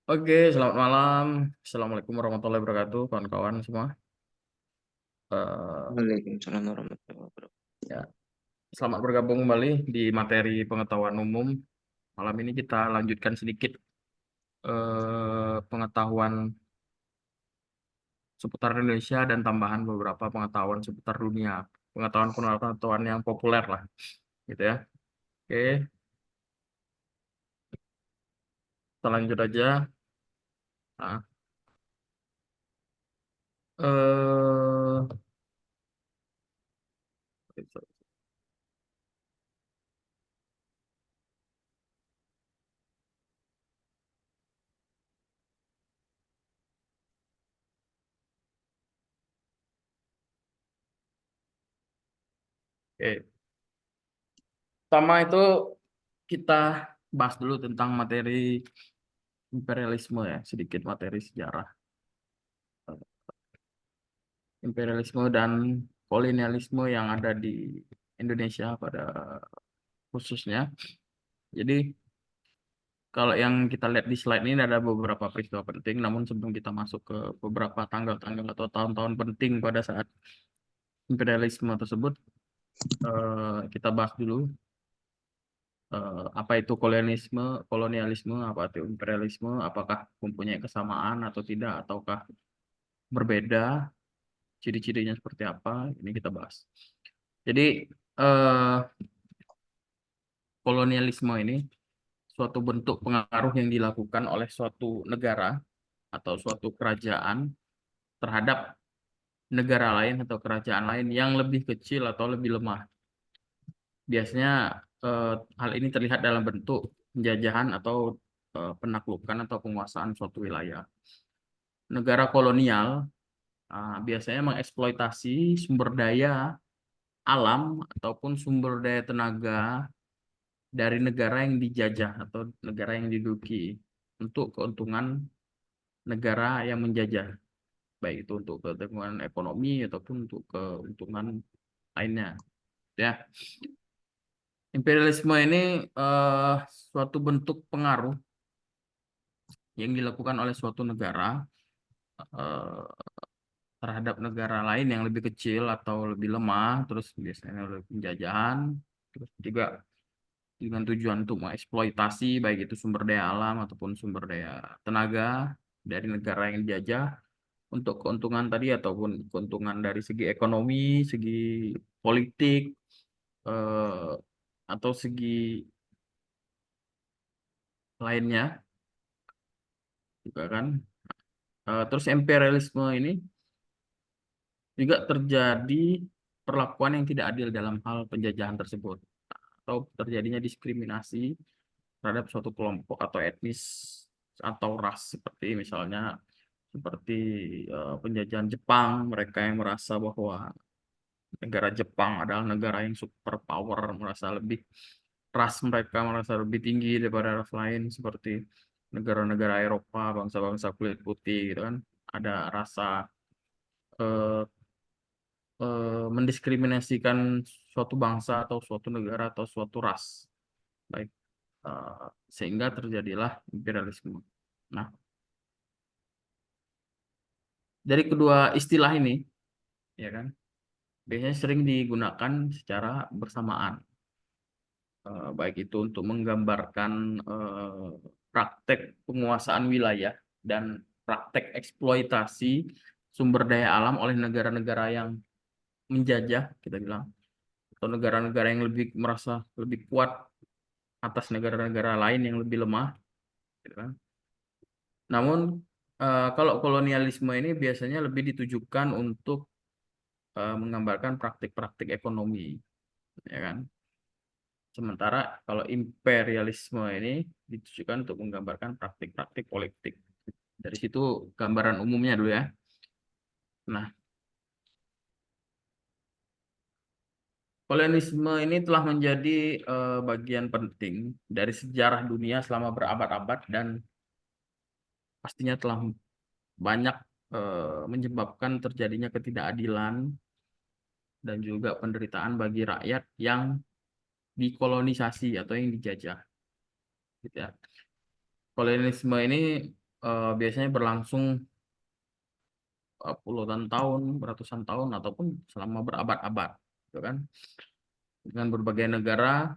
Oke, selamat malam. Assalamualaikum warahmatullahi wabarakatuh, kawan-kawan semua. Eh, Waalaikumsalam warahmatullahi wabarakatuh. ya, selamat bergabung kembali di materi pengetahuan umum. Malam ini kita lanjutkan sedikit pengetahuan seputar Indonesia dan tambahan beberapa pengetahuan seputar dunia, pengetahuan-pengetahuan yang populer lah, gitu ya. Oke, kita lanjut aja. Nah, eh, oke. Pertama itu kita bahas dulu tentang materi imperialisme ya, sedikit materi sejarah. Imperialisme dan kolonialisme yang ada di Indonesia pada khususnya. Jadi kalau yang kita lihat di slide ini ada beberapa peristiwa penting, namun sebelum kita masuk ke beberapa tanggal-tanggal atau tahun-tahun penting pada saat imperialisme tersebut, kita bahas dulu apa itu kolonialisme, apa itu imperialisme, apakah mempunyai kesamaan atau tidak, ataukah berbeda, ciri-cirinya seperti apa, ini kita bahas. Jadi eh, kolonialisme ini suatu bentuk pengaruh yang dilakukan oleh suatu negara atau suatu kerajaan terhadap negara lain atau kerajaan lain yang lebih kecil atau lebih lemah. Biasanya eh, hal ini terlihat dalam bentuk penjajahan atau penaklukan atau penguasaan suatu wilayah. Negara kolonial biasanya mengeksploitasi sumber daya alam ataupun sumber daya tenaga dari negara yang dijajah atau negara yang diduduki untuk keuntungan negara yang menjajah, baik itu untuk keuntungan ekonomi ataupun untuk keuntungan lainnya. Ya, imperialisme ini eh, suatu bentuk pengaruh yang dilakukan oleh suatu negara eh, terhadap negara lain yang lebih kecil atau lebih lemah, terus biasanya oleh penjajahan, terus juga dengan tujuan untuk mengeksploitasi baik itu sumber daya alam ataupun sumber daya tenaga dari negara yang dijajah untuk keuntungan tadi ataupun keuntungan dari segi ekonomi, segi politik, eh, atau segi lainnya juga kan. Terus imperialisme ini juga terjadi perlakuan yang tidak adil dalam hal penjajahan tersebut atau terjadinya diskriminasi terhadap suatu kelompok atau etnis atau ras seperti misalnya seperti penjajahan Jepang, mereka yang merasa bahwa negara Jepang adalah negara yang superpower, merasa lebih ras mereka merasa lebih tinggi daripada ras lain seperti negara-negara Eropa, bangsa-bangsa kulit putih gitu kan. Ada rasa eh, mendiskriminasikan suatu bangsa atau suatu negara atau suatu ras. Baik, sehingga terjadilah imperialisme. Nah, dari kedua istilah ini, ya kan, biasanya sering digunakan secara bersamaan. Baik itu untuk menggambarkan eh, praktek penguasaan wilayah dan praktek eksploitasi sumber daya alam oleh negara-negara yang menjajah, kita bilang, atau negara-negara yang lebih merasa lebih kuat atas negara-negara lain yang lebih lemah, gitu kan. Namun kalau kolonialisme ini biasanya lebih ditujukan untuk menggambarkan praktik-praktik ekonomi, ya kan. Sementara kalau imperialisme ini ditujukan untuk menggambarkan praktik-praktik politik. Dari situ gambaran umumnya dulu ya. Nah, kolonialisme ini telah menjadi bagian penting dari sejarah dunia selama berabad-abad dan pastinya telah banyak menyebabkan terjadinya ketidakadilan dan juga penderitaan bagi rakyat yang dikolonisasi atau yang dijajah, gitu ya. Kolonialisme ini biasanya berlangsung puluhan tahun, ratusan tahun, ataupun selama berabad-abad, gitu kan? Dengan berbagai negara,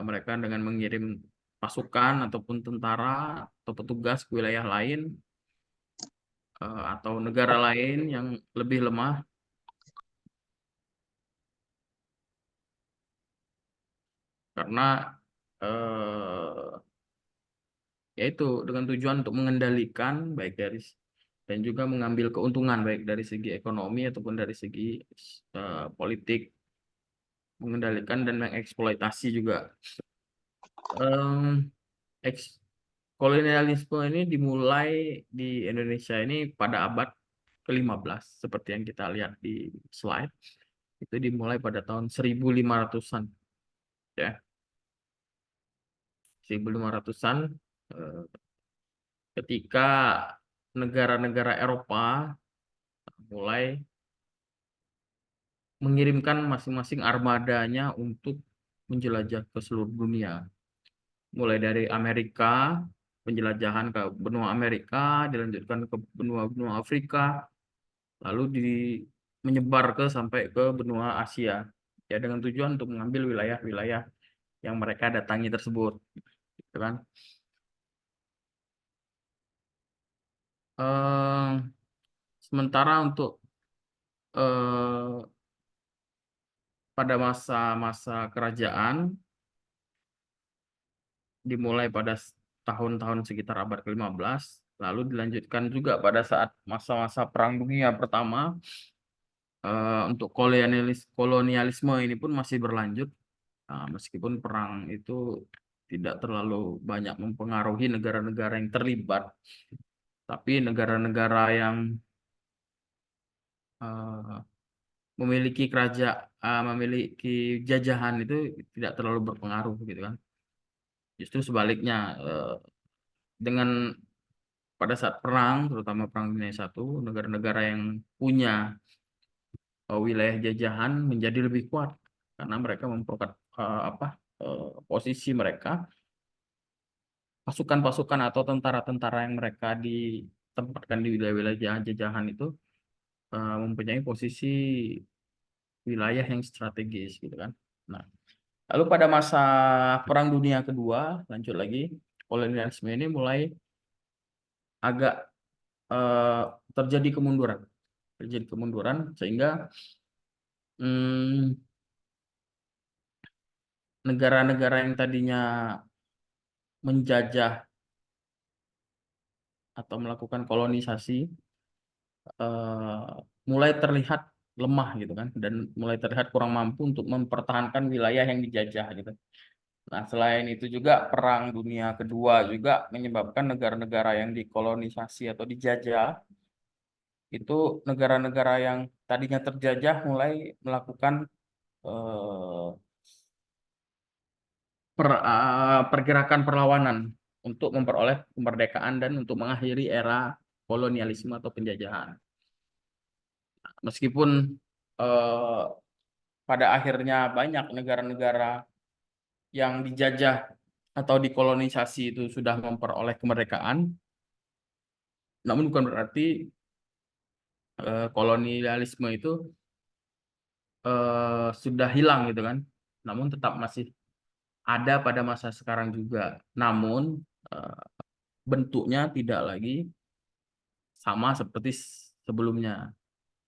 mereka dengan mengirim pasukan ataupun tentara atau petugas ke wilayah lain atau negara lain yang lebih lemah, karena eh, yaitu dengan tujuan untuk mengendalikan baik dari dan juga mengambil keuntungan baik dari segi ekonomi ataupun dari segi politik, mengendalikan dan mengeksploitasi juga. Em, eks- Kolonialisme ini dimulai di Indonesia ini pada abad ke-15 seperti yang kita lihat di slide. Itu dimulai pada tahun 1500-an ya. 1500-an eh, ketika negara-negara Eropa mulai mengirimkan masing-masing armadanya untuk menjelajah ke seluruh dunia. Mulai dari Amerika, penjelajahan ke benua Amerika, dilanjutkan ke benua-benua Afrika, lalu menyebar sampai ke benua Asia. Ya, dengan tujuan untuk mengambil wilayah-wilayah yang mereka datangi tersebut, gitu kan? Eh, Sementara untuk eh, pada masa-masa kerajaan dimulai pada tahun-tahun sekitar abad ke-15, lalu dilanjutkan juga pada saat masa-masa Perang Dunia Pertama. Untuk kolonialisme ini pun masih berlanjut. Meskipun perang itu tidak terlalu banyak mempengaruhi negara-negara yang terlibat, tapi negara-negara yang eh, memiliki jajahan itu tidak terlalu berpengaruh, gitu kan. Justru sebaliknya, dengan pada saat perang, terutama Perang Dunia I, negara-negara yang punya wilayah jajahan menjadi lebih kuat karena mereka memperkuat posisi mereka, pasukan-pasukan atau tentara-tentara yang mereka ditempatkan di wilayah-wilayah jajahan itu mempunyai posisi wilayah yang strategis, gitu kan. Nah, lalu pada masa Perang Dunia Kedua, lanjut lagi, kolonialisme ini mulai agak eh, terjadi kemunduran sehingga hmm, negara-negara yang tadinya menjajah atau melakukan kolonisasi eh, mulai terlihat lemah, gitu kan, dan mulai terlihat kurang mampu untuk mempertahankan wilayah yang dijajah, gitu. Nah, selain itu juga Perang Dunia Kedua juga menyebabkan negara-negara yang dikolonisasi atau dijajah itu, negara-negara yang tadinya terjajah mulai melakukan eh, pergerakan perlawanan untuk memperoleh kemerdekaan dan untuk mengakhiri era kolonialisme atau penjajahan. Meskipun eh, pada akhirnya banyak negara-negara yang dijajah atau dikolonisasi itu sudah memperoleh kemerdekaan, namun bukan berarti kolonialisme itu sudah hilang, gitu kan. Namun tetap masih ada pada masa sekarang juga. Namun eh, bentuknya tidak lagi sama seperti sebelumnya,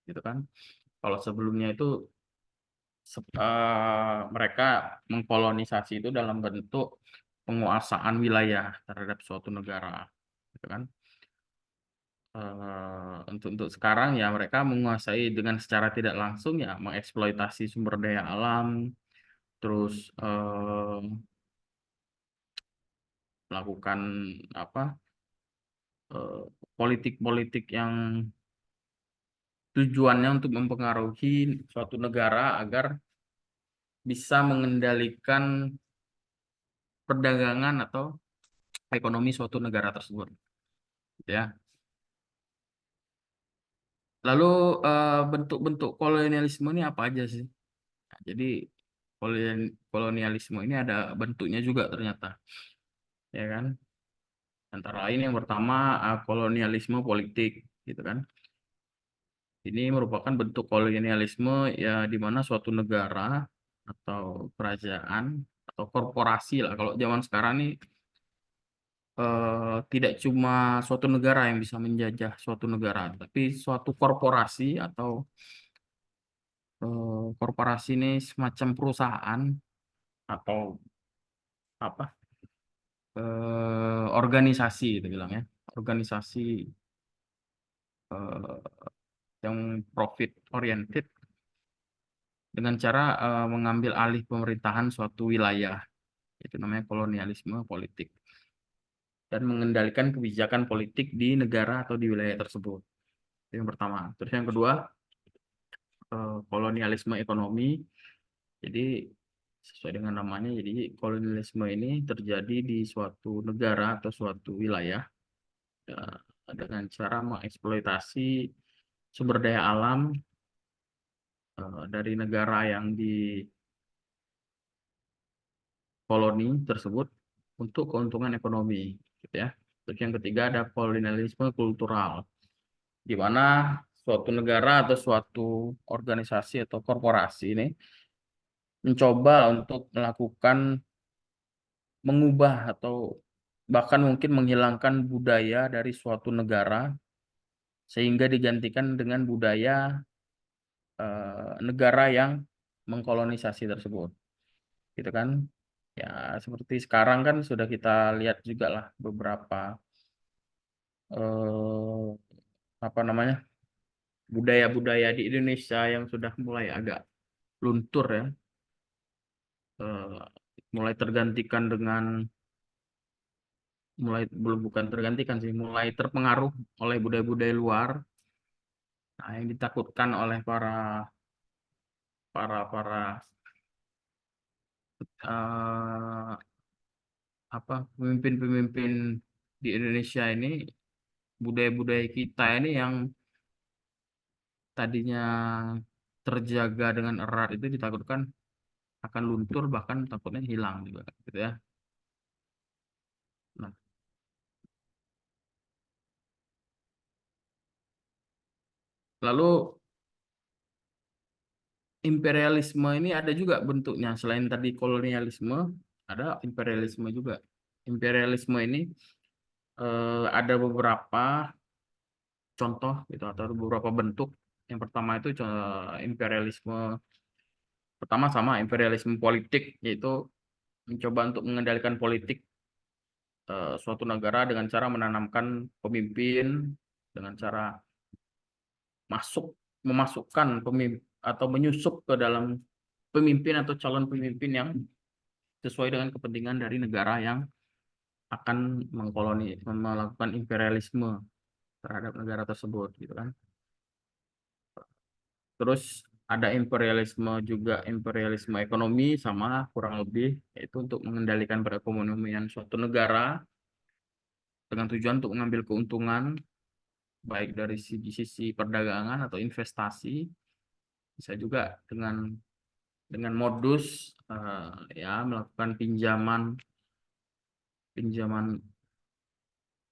gitu kan. Kalau sebelumnya itu mereka mengkolonisasi itu dalam bentuk penguasaan wilayah terhadap suatu negara, gitu kan. Untuk sekarang ya mereka menguasai dengan secara tidak langsung, ya mengeksploitasi sumber daya alam, terus melakukan apa eh, politik-politik yang tujuannya untuk mempengaruhi suatu negara agar bisa mengendalikan perdagangan atau ekonomi suatu negara tersebut, ya. Lalu bentuk-bentuk kolonialisme ini apa aja sih? Nah, jadi kolonialisme ini ada bentuknya juga ternyata, ya kan? Antara lain yang pertama kolonialisme politik, gitu kan. Ini merupakan bentuk kolonialisme ya di mana suatu negara atau kerajaan atau korporasi lah. Kalau zaman sekarang nih tidak cuma suatu negara yang bisa menjajah suatu negara, tapi suatu korporasi atau korporasi ini semacam perusahaan atau apa organisasi itu bilang ya, organisasi eh, yang profit oriented dengan cara mengambil alih pemerintahan suatu wilayah. Itu namanya kolonialisme politik. Dan mengendalikan kebijakan politik di negara atau di wilayah tersebut. Itu yang pertama. Terus yang kedua, kolonialisme ekonomi. Jadi sesuai dengan namanya, jadi kolonialisme ini terjadi di suatu negara atau suatu wilayah eh, dengan cara mengeksploitasi sumber daya alam dari negara yang dikoloni tersebut untuk keuntungan ekonomi, gitu ya. Terus yang ketiga ada kolonialisme kultural, di mana suatu negara atau suatu organisasi atau korporasi ini mencoba untuk melakukan mengubah atau bahkan mungkin menghilangkan budaya dari suatu negara sehingga digantikan dengan budaya negara yang mengkolonisasi tersebut, gitu kan. Ya, seperti sekarang kan sudah kita lihat juga lah beberapa eh, apa namanya budaya-budaya di Indonesia yang sudah mulai agak luntur ya, eh, mulai tergantikan dengan mulai belum bukan tergantikan sih, mulai terpengaruh oleh budaya-budaya luar. Nah, yang ditakutkan oleh para eh, apa pemimpin-pemimpin di Indonesia ini, budaya-budaya kita ini yang tadinya terjaga dengan erat itu ditakutkan akan luntur, bahkan takutnya hilang juga gitu ya. Nah, lalu imperialisme ini ada juga bentuknya, selain tadi kolonialisme ada imperialisme juga. Imperialisme ini ada beberapa contoh gitu atau beberapa bentuk. Yang pertama itu imperialisme pertama sama imperialisme politik, yaitu mencoba untuk mengendalikan politik suatu negara dengan cara menanamkan pemimpin, dengan cara memasukkan pemimpin atau menyusup ke dalam pemimpin atau calon pemimpin yang sesuai dengan kepentingan dari negara yang akan melakukan imperialisme terhadap negara tersebut, gitu kan. Terus ada imperialisme juga, imperialisme ekonomi sama kurang lebih, yaitu untuk mengendalikan perekonomian suatu negara dengan tujuan untuk mengambil keuntungan baik dari sisi perdagangan atau investasi, bisa juga dengan modus ya melakukan pinjaman pinjaman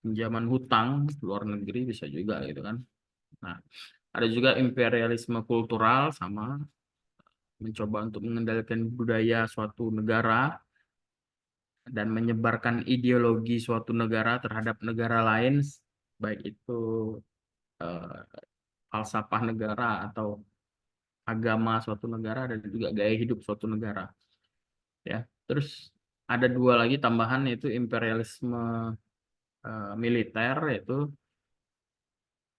pinjaman hutang luar negeri bisa juga, gitu kan. Nah, ada juga imperialisme kultural sama mencoba untuk mengendalikan budaya suatu negara dan menyebarkan ideologi suatu negara terhadap negara lain, baik itu eh, falsafah negara atau agama suatu negara dan juga gaya hidup suatu negara, ya. Terus ada dua lagi tambahan, yaitu imperialisme militer, yaitu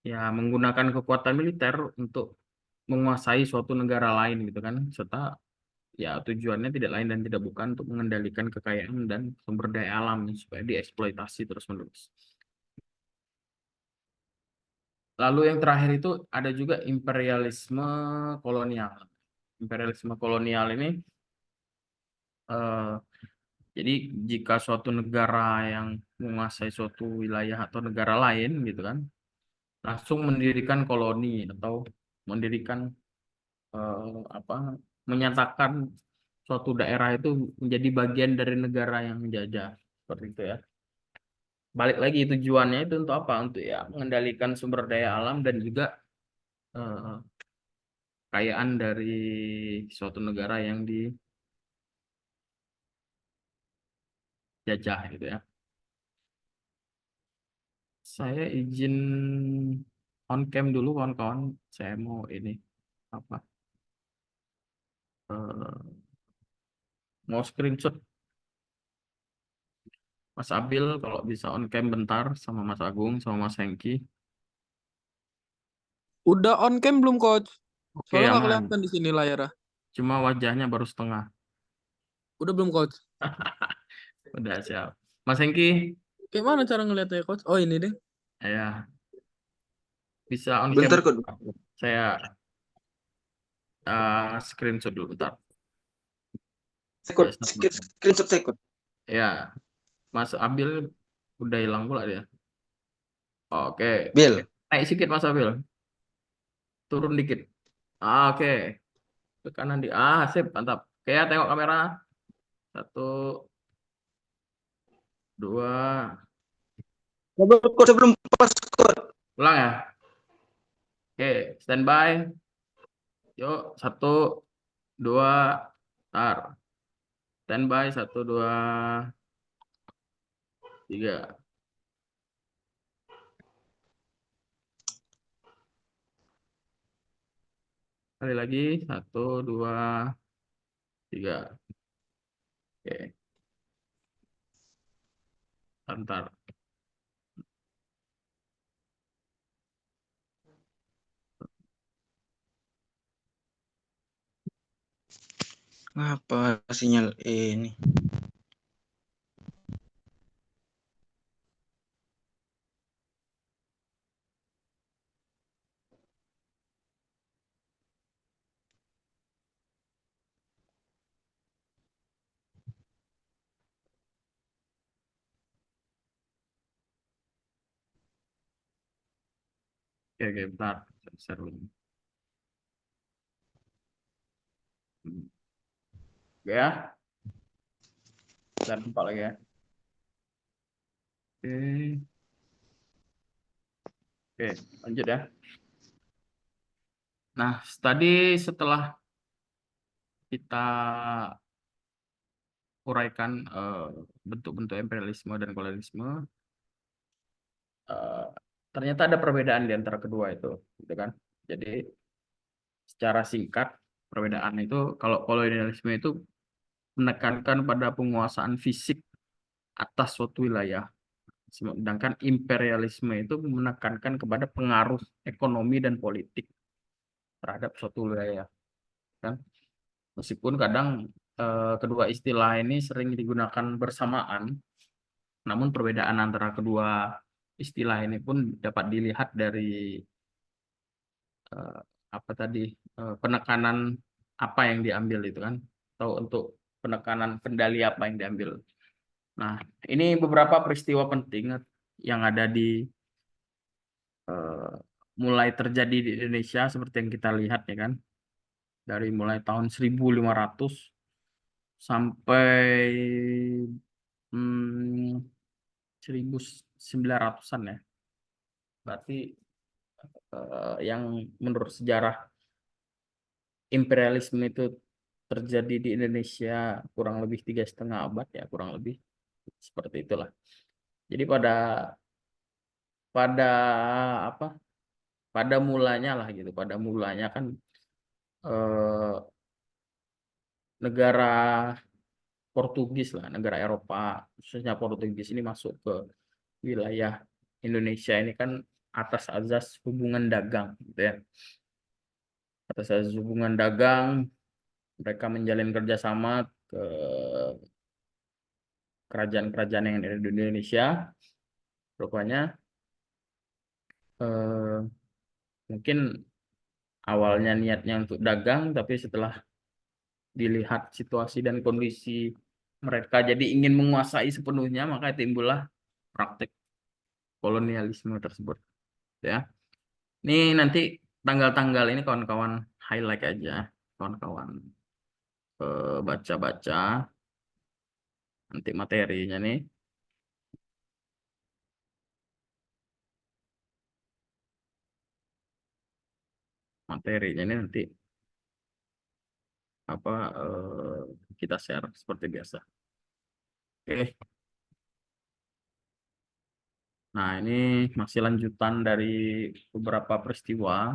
ya menggunakan kekuatan militer untuk menguasai suatu negara lain, gitu kan, serta ya tujuannya tidak lain dan tidak bukan untuk mengendalikan kekayaan dan sumber daya alam supaya dieksploitasi terus-menerus. Lalu yang terakhir itu ada juga imperialisme kolonial. Imperialisme kolonial ini eh, jadi jika suatu negara yang menguasai suatu wilayah atau negara lain, gitu kan, langsung mendirikan koloni atau mendirikan apa menyatakan suatu daerah itu menjadi bagian dari negara yang menjajah, seperti itu ya. balik lagi tujuannya itu untuk apa? Untuk ya mengendalikan sumber daya alam dan juga eh, kekayaan dari suatu negara yang dijajah gitu ya. Saya izin on cam dulu kawan-kawan. Saya mau ini apa? eh, Mau screenshot Mas Abil kalau bisa on cam bentar sama Mas Agung sama Mas Hengki. Udah on cam belum coach? Oke, Soalnya nggak aman. kelihatan di sini layarnya. Cuma wajahnya baru setengah. Udah belum coach? Udah siap. Mas Hengki, Kayak mana cara ngeliatnya coach? Oh ini deh. ya bisa on cam. Bentar kok. Saya screenshot dulu bentar. Sekut, Ya, satu. screenshot sekut. Ya, Mas Abil udah hilang pula dia. Oke, Bil, naik sedikit Mas Abil, turun dikit. Oke, ke kanan di. Sip, mantap. Oke, ya, tengok kamera. Satu, dua, sebelum pas kok. ulang ya. Oke, standby. Yuk, satu, dua, tar. Standby, satu, dua, tiga. Kali lagi, satu, dua, tiga. Oke, bentar. Apa sinyal ini? Oke, bentar. Share dulu. Oke ya, dan tempat lagi ya. Oke, oke, lanjut ya. Nah, tadi setelah kita uraikan bentuk-bentuk imperialisme dan kolonialisme, eh, ternyata ada perbedaan di antara kedua itu, gitu kan? Jadi secara singkat perbedaan itu kalau kolonialisme itu menekankan pada penguasaan fisik atas suatu wilayah, sedangkan imperialisme itu menekankan kepada pengaruh ekonomi dan politik terhadap suatu wilayah, kan? Meskipun kadang kedua istilah ini sering digunakan bersamaan, namun perbedaan antara kedua istilah ini pun dapat dilihat dari eh, apa tadi penekanan apa yang diambil itu kan, atau untuk penekanan kendali apa yang diambil. Nah, ini beberapa peristiwa penting yang ada di eh, mulai terjadi di Indonesia seperti yang kita lihat ya kan, dari mulai tahun 1500 sampai 1900-an ya. Berarti yang menurut sejarah imperialisme itu terjadi di Indonesia kurang lebih 3,5 abad ya, kurang lebih seperti itulah. Jadi pada pada apa? Pada mulanya lah gitu. Pada mulanya kan eh, negara Portugis lah, negara Eropa khususnya Portugis ini masuk ke wilayah Indonesia ini kan atas azas hubungan dagang gitu ya. Atas azas hubungan dagang mereka menjalin kerjasama ke kerajaan-kerajaan yang ada di Indonesia. Rupanya eh, mungkin awalnya niatnya untuk dagang, tapi setelah dilihat situasi dan kondisi mereka jadi ingin menguasai sepenuhnya, maka timbullah praktek kolonialisme tersebut. Ya, ini nanti tanggal-tanggal ini kawan-kawan highlight aja, kawan-kawan baca-baca nanti materinya nih. materinya ini nanti apa kita share seperti biasa. Oke. Nah, ini masih lanjutan dari beberapa peristiwa,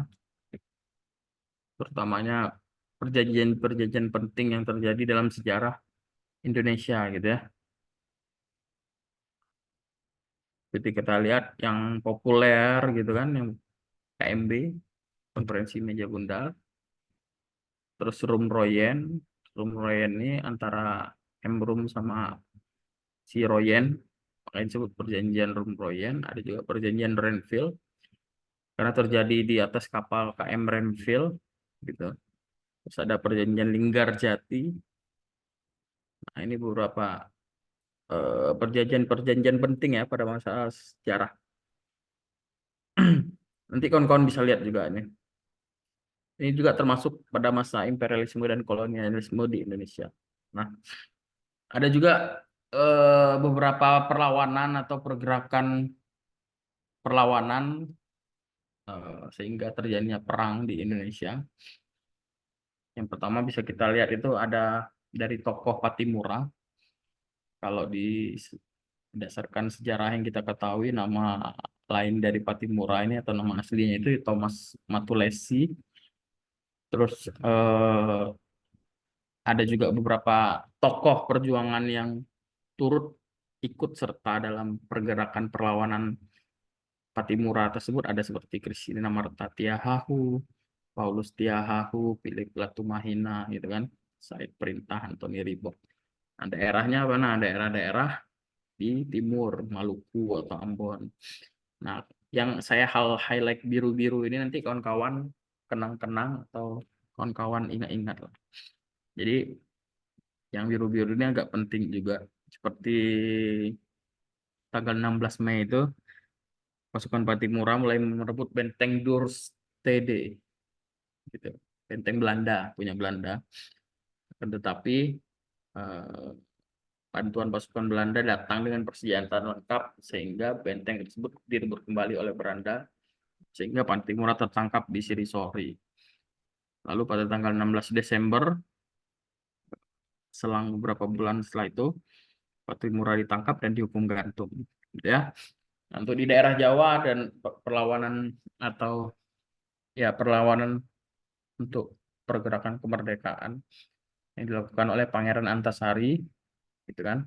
terutamanya perjanjian-perjanjian penting yang terjadi dalam sejarah Indonesia gitu ya. Jadi kita lihat yang populer gitu kan, yang KMB, Konferensi Meja Bundar, terus Rumroyen. Rumroyen ini antara Emrum sama si Royen, makanya disebut perjanjian Rumroyen. Ada juga perjanjian Renville, karena terjadi di atas kapal KM Renville gitu. Terus ada perjanjian Linggarjati. Nah, ini beberapa perjanjian-perjanjian penting ya pada masa sejarah. Nanti kawan-kawan bisa lihat juga ini. Ini juga termasuk pada masa imperialisme dan kolonialisme di Indonesia. Nah, ada juga beberapa perlawanan atau perlawanan sehingga terjadinya perang di Indonesia. Yang pertama bisa kita lihat itu ada dari tokoh Patimura. Kalau berdasarkan sejarah yang kita ketahui, nama lain dari Patimura ini atau nama aslinya itu Thomas Matulesi. Terus ada juga beberapa tokoh perjuangan yang turut ikut serta dalam pergerakan perlawanan Patimura tersebut. Ada seperti Kristina Marta Tiahahu, Paulus Tiahahu, Philip Latumahina, gitu kan, Said Perintah, Antoni Ribot. Nah, daerahnya apa? Nah, daerah-daerah di timur, Maluku atau Ambon. Nah, yang saya highlight biru-biru ini nanti kawan-kawan kenang-kenang atau kawan-kawan ingat-ingat lah. Jadi yang biru-biru ini agak penting juga. Seperti tanggal 16 Mei itu, pasukan Patimura mulai merebut benteng Dorstede, gitu. Benteng Belanda, punya Belanda. Tetapi eh, bantuan pasukan Belanda datang dengan persenjataan lengkap sehingga benteng tersebut direbut kembali oleh Belanda, sehingga Patimura tertangkap di Sirisori. Lalu pada tanggal 16 Desember, selang beberapa bulan setelah itu, Patimura ditangkap dan dihukum gantung. Gitu ya. Nah, untuk di daerah Jawa dan perlawanan atau ya perlawanan untuk pergerakan kemerdekaan yang dilakukan oleh Pangeran Antasari, gitu kan.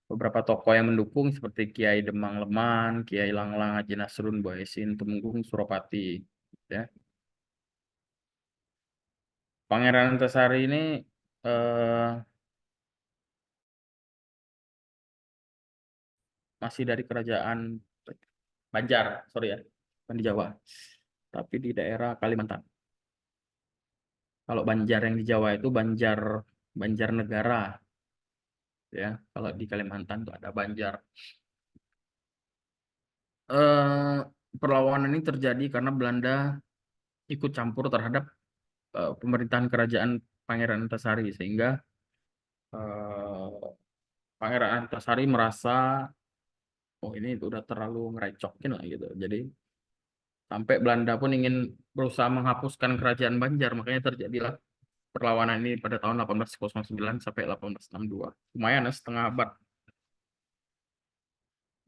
Beberapa tokoh yang mendukung seperti Kiai Demang Leman, Kiai Langlang, Haji Nasrun, Boesin, Tumenggung, Suropati, ya. Pangeran Antasari ini eh, masih dari kerajaan Banjar, sorry ya, bukan di Jawa, tapi di daerah Kalimantan. Kalau Banjar yang di Jawa itu Banjarnegara, ya. Kalau di Kalimantan itu ada Banjar. Eh, Perlawanan ini terjadi karena Belanda ikut campur terhadap pemerintahan kerajaan Pangeran Antasari, sehingga eh, Pangeran Antasari merasa oh ini udah terlalu ngerecokin lah gitu. Jadi sampai Belanda pun ingin berusaha menghapuskan kerajaan Banjar, makanya terjadilah perlawanan ini pada tahun 1809 sampai 1862. Lumayan ya, setengah abad,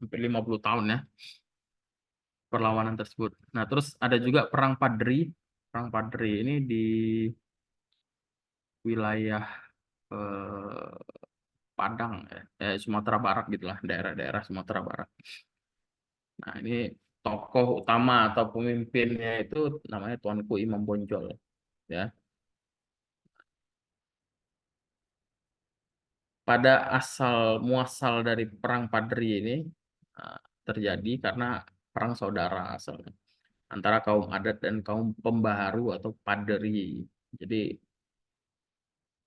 hampir 50 tahun ya perlawanan tersebut. Nah, terus ada juga Perang Padri. Perang Padri ini di wilayah eh, Padang ya, Sumatera Barat gitulah, daerah-daerah Sumatera Barat. Nah, ini tokoh utama atau pemimpinnya itu namanya Tuanku Imam Bonjol, ya. Pada asal muasal dari Perang Padri ini eh, terjadi karena perang saudara asalnya antara kaum adat dan kaum pembaharu atau Padri. Jadi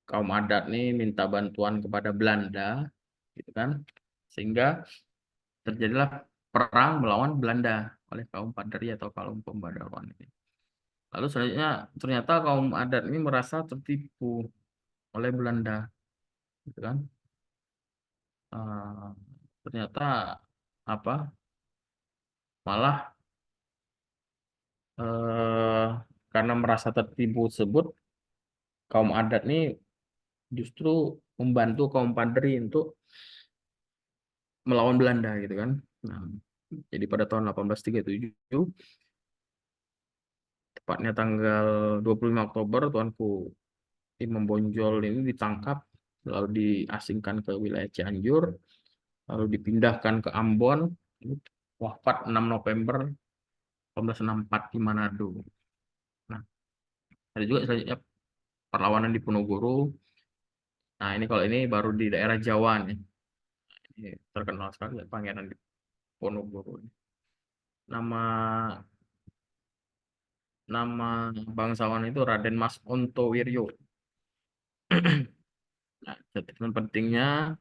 kaum adat nih minta bantuan kepada Belanda, gitu kan, sehingga terjadilah perang melawan Belanda oleh kaum Padri atau kaum pembaharuan ini. Lalu selanjutnya ternyata kaum adat ini merasa tertipu oleh Belanda, gitu kan. Eh, Ternyata apa malah eh, karena merasa tertipu tersebut, kaum adat nih justru membantu kaum Padri untuk melawan Belanda gitu kan. Nah, jadi pada tahun 1837, tepatnya tanggal 25 Oktober, Tuanku Imam Bonjol ini ditangkap, lalu diasingkan ke wilayah Cianjur, lalu dipindahkan ke Ambon, wafat 6 November 1864 di Manado. Nah, ada juga selanjutnya perlawanan di Ponorogo. Nah, ini kalau ini baru di daerah Jawa nih. Ini terkenal sekali ya, Pangeran di Ponorogo. Nama nama bangsawan itu Raden Mas Ontowiryo. Nah, catatan pentingnya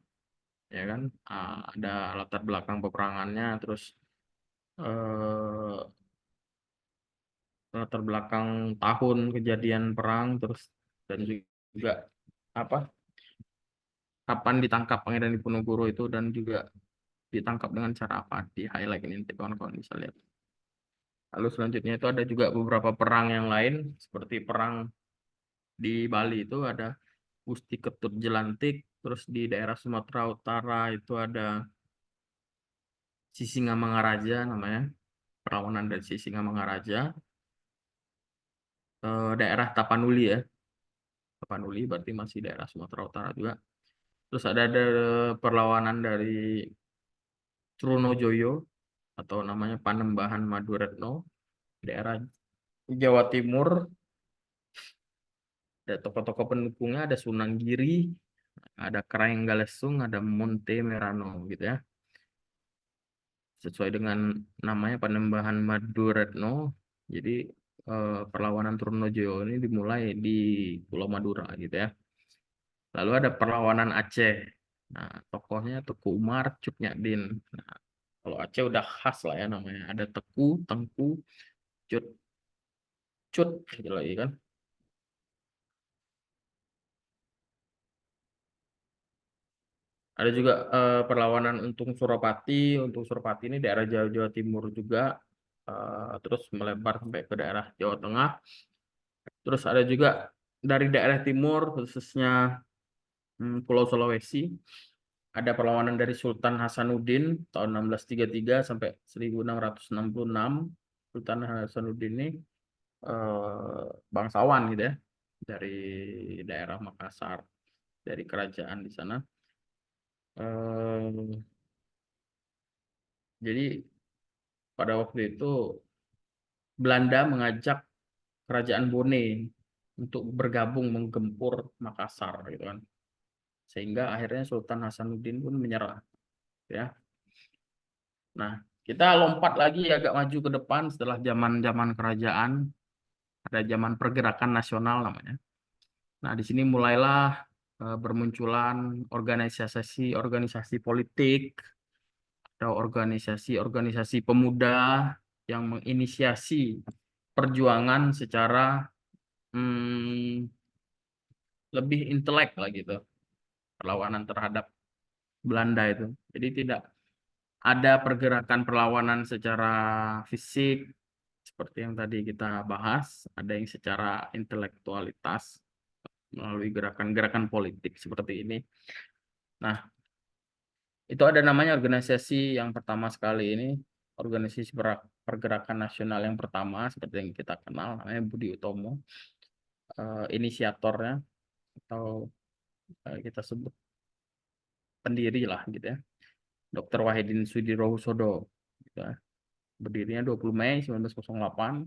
ya kan, ada latar belakang peperangannya, terus eh, latar belakang tahun kejadian perang, terus dan juga apa, kapan ditangkap Pangeran Diponegoro itu, dan juga ditangkap dengan cara apa, di highlight ini nanti kawan-kawan bisa lihat. Lalu selanjutnya itu ada juga beberapa perang yang lain, seperti perang di Bali itu ada Gusti Ketut Jelantik, terus di daerah Sumatera Utara itu ada Sisingamangaraja namanya, perlawanan dari Sisingamangaraja. Daerah Tapanuli ya, Tapanuli berarti masih daerah Sumatera Utara juga. Terus ada perlawanan dari Trunojoyo atau namanya Panembahan Maduretno, daerah Jawa Timur. Ada tokoh-tokoh pendukungnya, ada Sunan Giri, ada Kraeng Galesung, ada Monte Merano gitu ya. Sesuai dengan namanya Panembahan Maduretno, jadi perlawanan Trunojoyo ini dimulai di Pulau Madura gitu ya. Lalu ada perlawanan Aceh. Nah, tokohnya Teku Umar, Cut Nyak Nah, kalau Aceh udah khas lah ya namanya. Ada Teku, Tengku, Cut, Cut gitu lagi kan. Ada juga perlawanan Untung Suropati. Untung Suropati ini daerah Jawa Timur juga. Terus melebar sampai ke daerah Jawa Tengah. Terus ada juga dari daerah timur, khususnya Pulau Sulawesi. Ada perlawanan dari Sultan Hasanuddin tahun 1633 sampai 1666. Sultan Hasanuddin ini bangsawan gitu ya, dari daerah Makassar, dari kerajaan di sana. Jadi pada waktu itu Belanda mengajak kerajaan Bone untuk bergabung menggempur Makassar gitu kan, sehingga akhirnya Sultan Hasanuddin pun menyerah ya. Nah, kita lompat lagi agak maju ke depan, setelah zaman-zaman kerajaan ada zaman pergerakan nasional namanya. Nah, di sini mulailah bermunculan organisasi-organisasi politik atau organisasi-organisasi pemuda yang menginisiasi perjuangan secara lebih intelek lah gitu, perlawanan terhadap Belanda itu. Jadi tidak ada pergerakan perlawanan secara fisik seperti yang tadi kita bahas, ada yang secara intelektualitas melalui gerakan-gerakan politik seperti ini. Nah, itu ada namanya organisasi yang pertama sekali ini, organisasi pergerakan nasional yang pertama seperti yang kita kenal, namanya Budi Utomo, inisiatornya, atau kita sebut pendiri lah gitu ya, Dr. Wahidin Sudirohusodo gitu ya. Berdirinya 20 Mei 1908.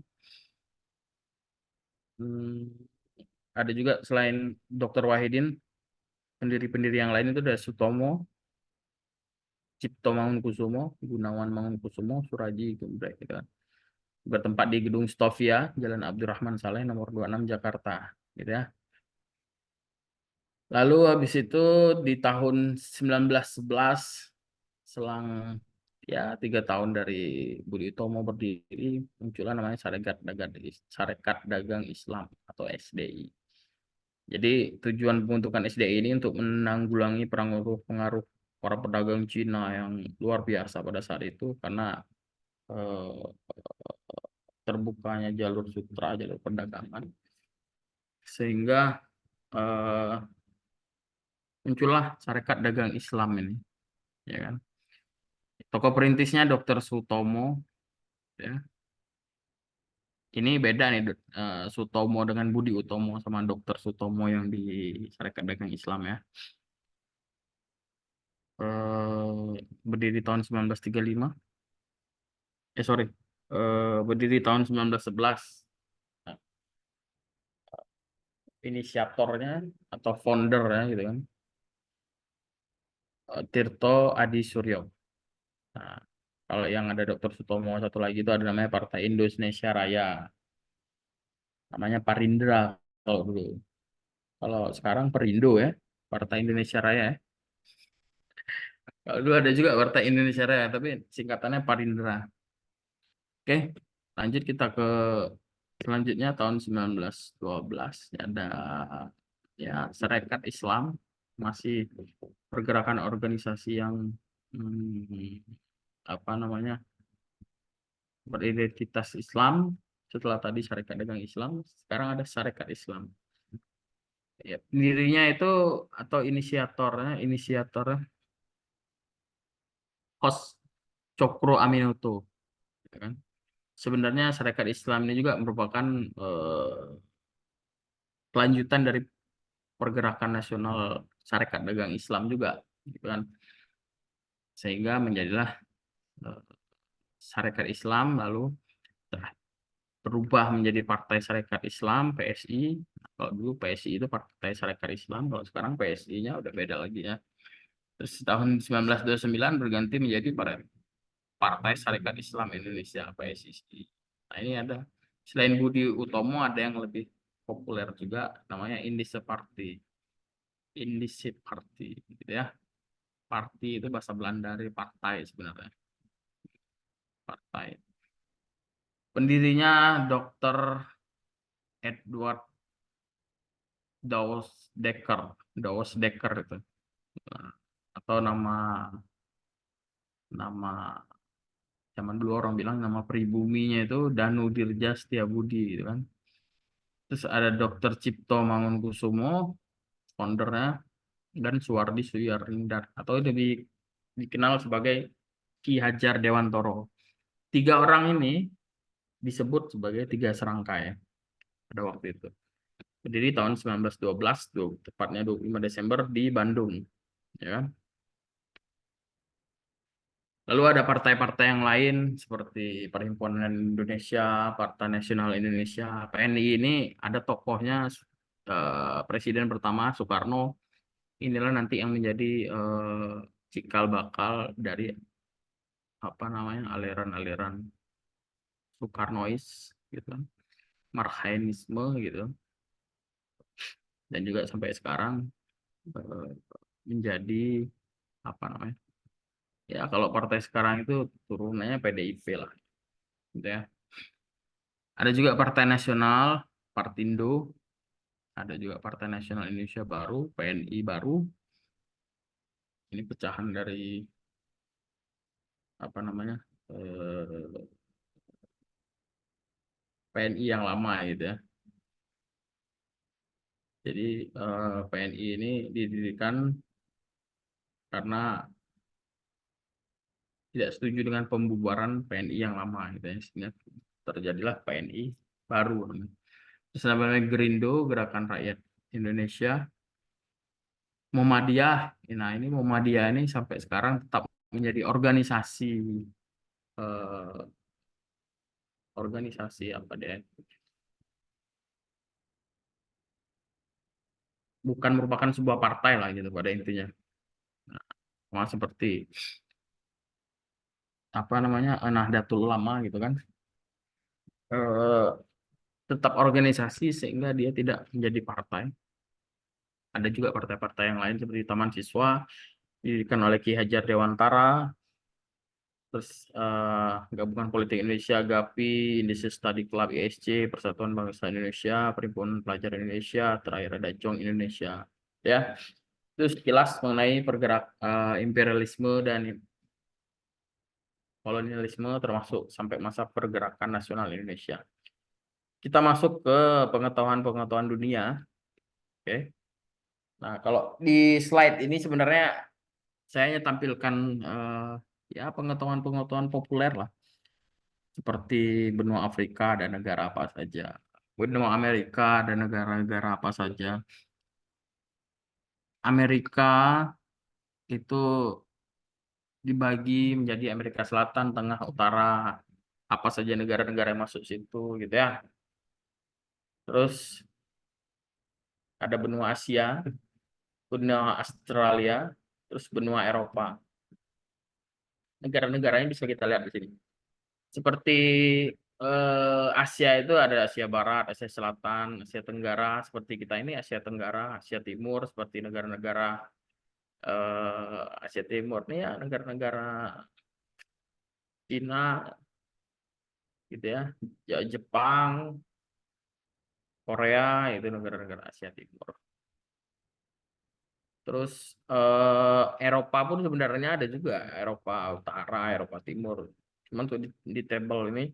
Ada juga selain Dr. Wahidin, pendiri-pendiri yang lain itu ada Sutomo, Cipto Mangunkusumo, Gunawan Mangunkusumo, Suraji Gumbrek gitu kan. Bertempat di Gedung Stovia, Jalan Abdurrahman Saleh nomor 26 Jakarta gitu ya. Lalu habis itu di tahun 1911, selang ya 3 tahun dari Budi Utomo berdiri, muncullah namanya Sarekat Dagang Islam atau SDI. Jadi tujuan pembentukan SDI ini untuk menanggulangi pengaruh para pedagang Cina yang luar biasa pada saat itu, karena eh, terbukanya jalur sutra, jalur perdagangan, sehingga muncullah Sarekat Dagang Islam ini, ya kan. Tokoh perintisnya Dr. Sutomo, ya. Ini beda nih, Sutomo dengan Budi Utomo sama Dr. Sutomo yang di Sarekat Dagang Islam, ya. Berdiri tahun 1935. Berdiri tahun 1911. Nah, inisiatornya atau founder ya gitu kan, Tirto Adi Suryo. Nah, kalau yang ada Dr. Sutomo satu lagi itu ada namanya Partai Indonesia Raya, namanya Parindra kalau dulu. Kalau sekarang Perindo ya, Partai Indonesia Raya ya. Kalau dulu ada juga Partai Indonesia Raya, tapi singkatannya Parindra. Oke, lanjut kita ke selanjutnya tahun 1912 ada ya Sarekat Islam, masih pergerakan organisasi yang apa namanya beridentitas Islam. Setelah tadi Sarekat Dagang Islam, sekarang ada Sarekat Islam. Ya, pendirinya itu atau inisiatornya Kos Cokro Aminoto, ya kan? Sebenarnya Sarekat Islam ini juga merupakan kelanjutan dari pergerakan nasional Sarekat Dagang Islam juga, gitu kan? Sehingga menjadilah Sarekat Islam, lalu berubah menjadi Partai Sarekat Islam (PSI). Kalau dulu PSI itu Partai Sarekat Islam, kalau sekarang PSI-nya udah beda lagi ya. Terus tahun 1929 berganti menjadi Partai Sarekat Islam Indonesia (PSISI). Nah, ini ada selain Budi Utomo ada yang lebih populer juga, namanya Indische Party. Indische Party gitu ya. Party itu bahasa Belanda dari partai sebenarnya. Partai. Pendirinya Dr. Edward Douwes Dekker itu. Atau nama zaman dulu orang bilang nama pribuminya itu Danu Dirja Setiabudi gitu kan. Terus ada Dr. Cipto Mangunkusumo, foundernya, dan Suwardi Suyarindar atau dikenal sebagai Ki Hajar Dewantoro. 3 orang ini disebut sebagai 3 serangkai pada waktu itu. Berdiri tahun 1912, tepatnya 25 Desember di Bandung, ya kan? Lalu ada partai-partai yang lain seperti Perhimpunan Indonesia, Partai Nasional Indonesia, PNI. Ini ada tokohnya, Presiden pertama Soekarno. Inilah nanti yang menjadi cikal bakal dari apa namanya aliran-aliran Soekarnois gitu, Marhainisme gitu, dan juga sampai sekarang menjadi apa namanya ya, kalau partai sekarang itu turunannya PDIP lah gitu ya. Ada juga Partai Nasional Partindo, ada juga Partai Nasional Indonesia Baru PNI Baru. Ini pecahan dari apa namanya PNI yang lama gitu ya. Jadi PNI ini didirikan karena tidak setuju dengan pembubaran PNI yang lama gitu ya, sehingga terjadilah PNI baru. Terus namanya Gerindo, Gerakan Rakyat Indonesia. Muhammadiyah, nah ini Muhammadiyah ini sampai sekarang tetap menjadi organisasi apa deh, bukan merupakan sebuah partai lah gitu pada intinya. Nah, seperti apa namanya Nahdlatul Ulama gitu kan, tetap organisasi sehingga dia tidak menjadi partai. Ada juga partai-partai yang lain seperti Taman Siswa didirikan oleh Ki Hajar Dewantara, terus Gabungan Politik Indonesia GAPI, Indonesia Study Club ISC, Persatuan Bangsa Indonesia, Perhimpunan Pelajar Indonesia, terakhir ada Jong Indonesia, ya. Terus sekilas mengenai pergerak imperialisme dan kolonialisme termasuk sampai masa pergerakan nasional Indonesia. Kita masuk ke pengetahuan-pengetahuan dunia. Oke. Nah, kalau di slide ini sebenarnya saya hanya tampilkan ya pengetahuan-pengetahuan populer lah, seperti benua Afrika dan negara apa saja, benua Amerika dan negara-negara apa saja. Amerika itu dibagi menjadi Amerika Selatan, Tengah, Utara, apa saja negara-negara yang masuk situ gitu ya. Terus ada benua Asia, benua Australia, terus benua Eropa. Negara-negaranya bisa kita lihat di sini. Seperti Asia itu ada Asia Barat, Asia Selatan, Asia Tenggara. Seperti kita ini Asia Tenggara, Asia Timur, seperti negara-negara Asia Timur nih ya, negara-negara Cina, gitu ya, Jepang, Korea itu negara-negara Asia Timur. Terus Eropa pun sebenarnya ada juga, Eropa Utara, Eropa Timur. Cuman tuh di tabel ini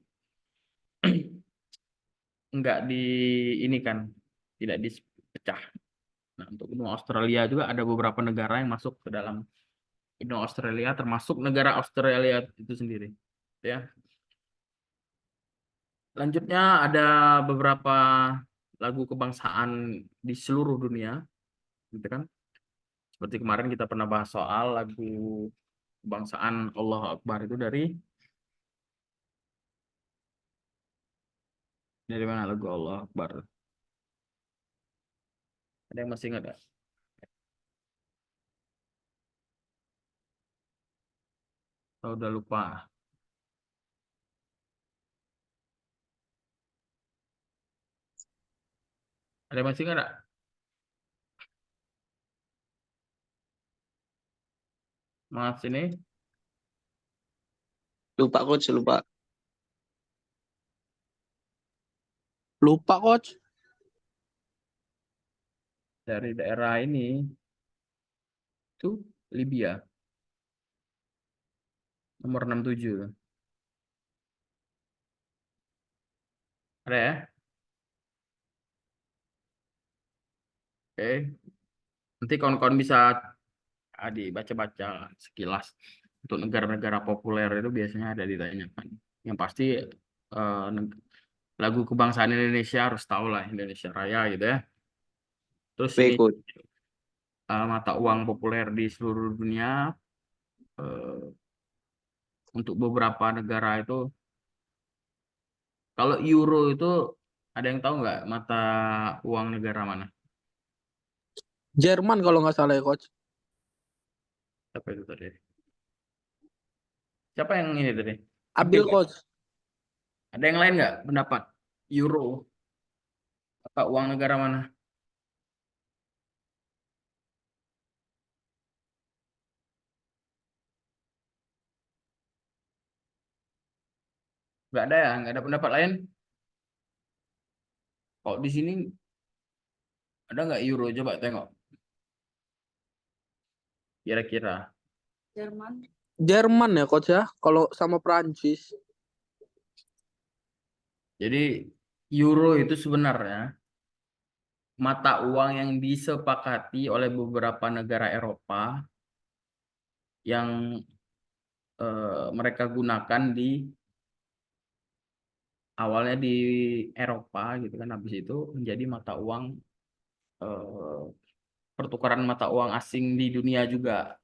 enggak di ini kan, tidak dipecah. Nah, untuk benua Australia juga ada beberapa negara yang masuk ke dalam benua Australia, termasuk negara Australia itu sendiri. Ya. Selanjutnya ada beberapa lagu kebangsaan di seluruh dunia, gitu kan? Seperti kemarin kita pernah bahas soal lagu kebangsaan Allah Akbar itu dari mana lagu Allah Akbar? Ada yang masih ingat nggak? Atau udah lupa? Ada yang masih ingat nggak? Mas ini Lupa coach, lupa. Lupa, coach. dari daerah ini itu Libya nomor 67. Ada ya? Oke. Nanti kawan-kawan bisa dibaca-baca sekilas. Untuk negara-negara populer itu biasanya ada ditanyakan. Yang pasti lagu kebangsaan Indonesia harus tahu lah, Indonesia Raya gitu ya. Terus ini Oke, coach. mata uang populer di seluruh dunia. Untuk beberapa negara itu, kalau euro itu ada yang tahu nggak mata uang negara mana? Jerman kalau nggak salah ya, coach. Siapa itu tadi? Siapa yang ini tadi? Abil, Akil. coach. Ada yang lain nggak pendapat? Euro mata uang negara mana? Nggak ada ya? Nggak ada pendapat lain? Kok di sini ada nggak euro? Coba tengok. Kira-kira. Jerman ya, coach ya. Kalau sama Prancis. Jadi euro itu sebenarnya mata uang yang disepakati oleh beberapa negara Eropa yang mereka gunakan di awalnya di Eropa gitu kan, habis itu menjadi mata uang eh, pertukaran mata uang asing di dunia juga.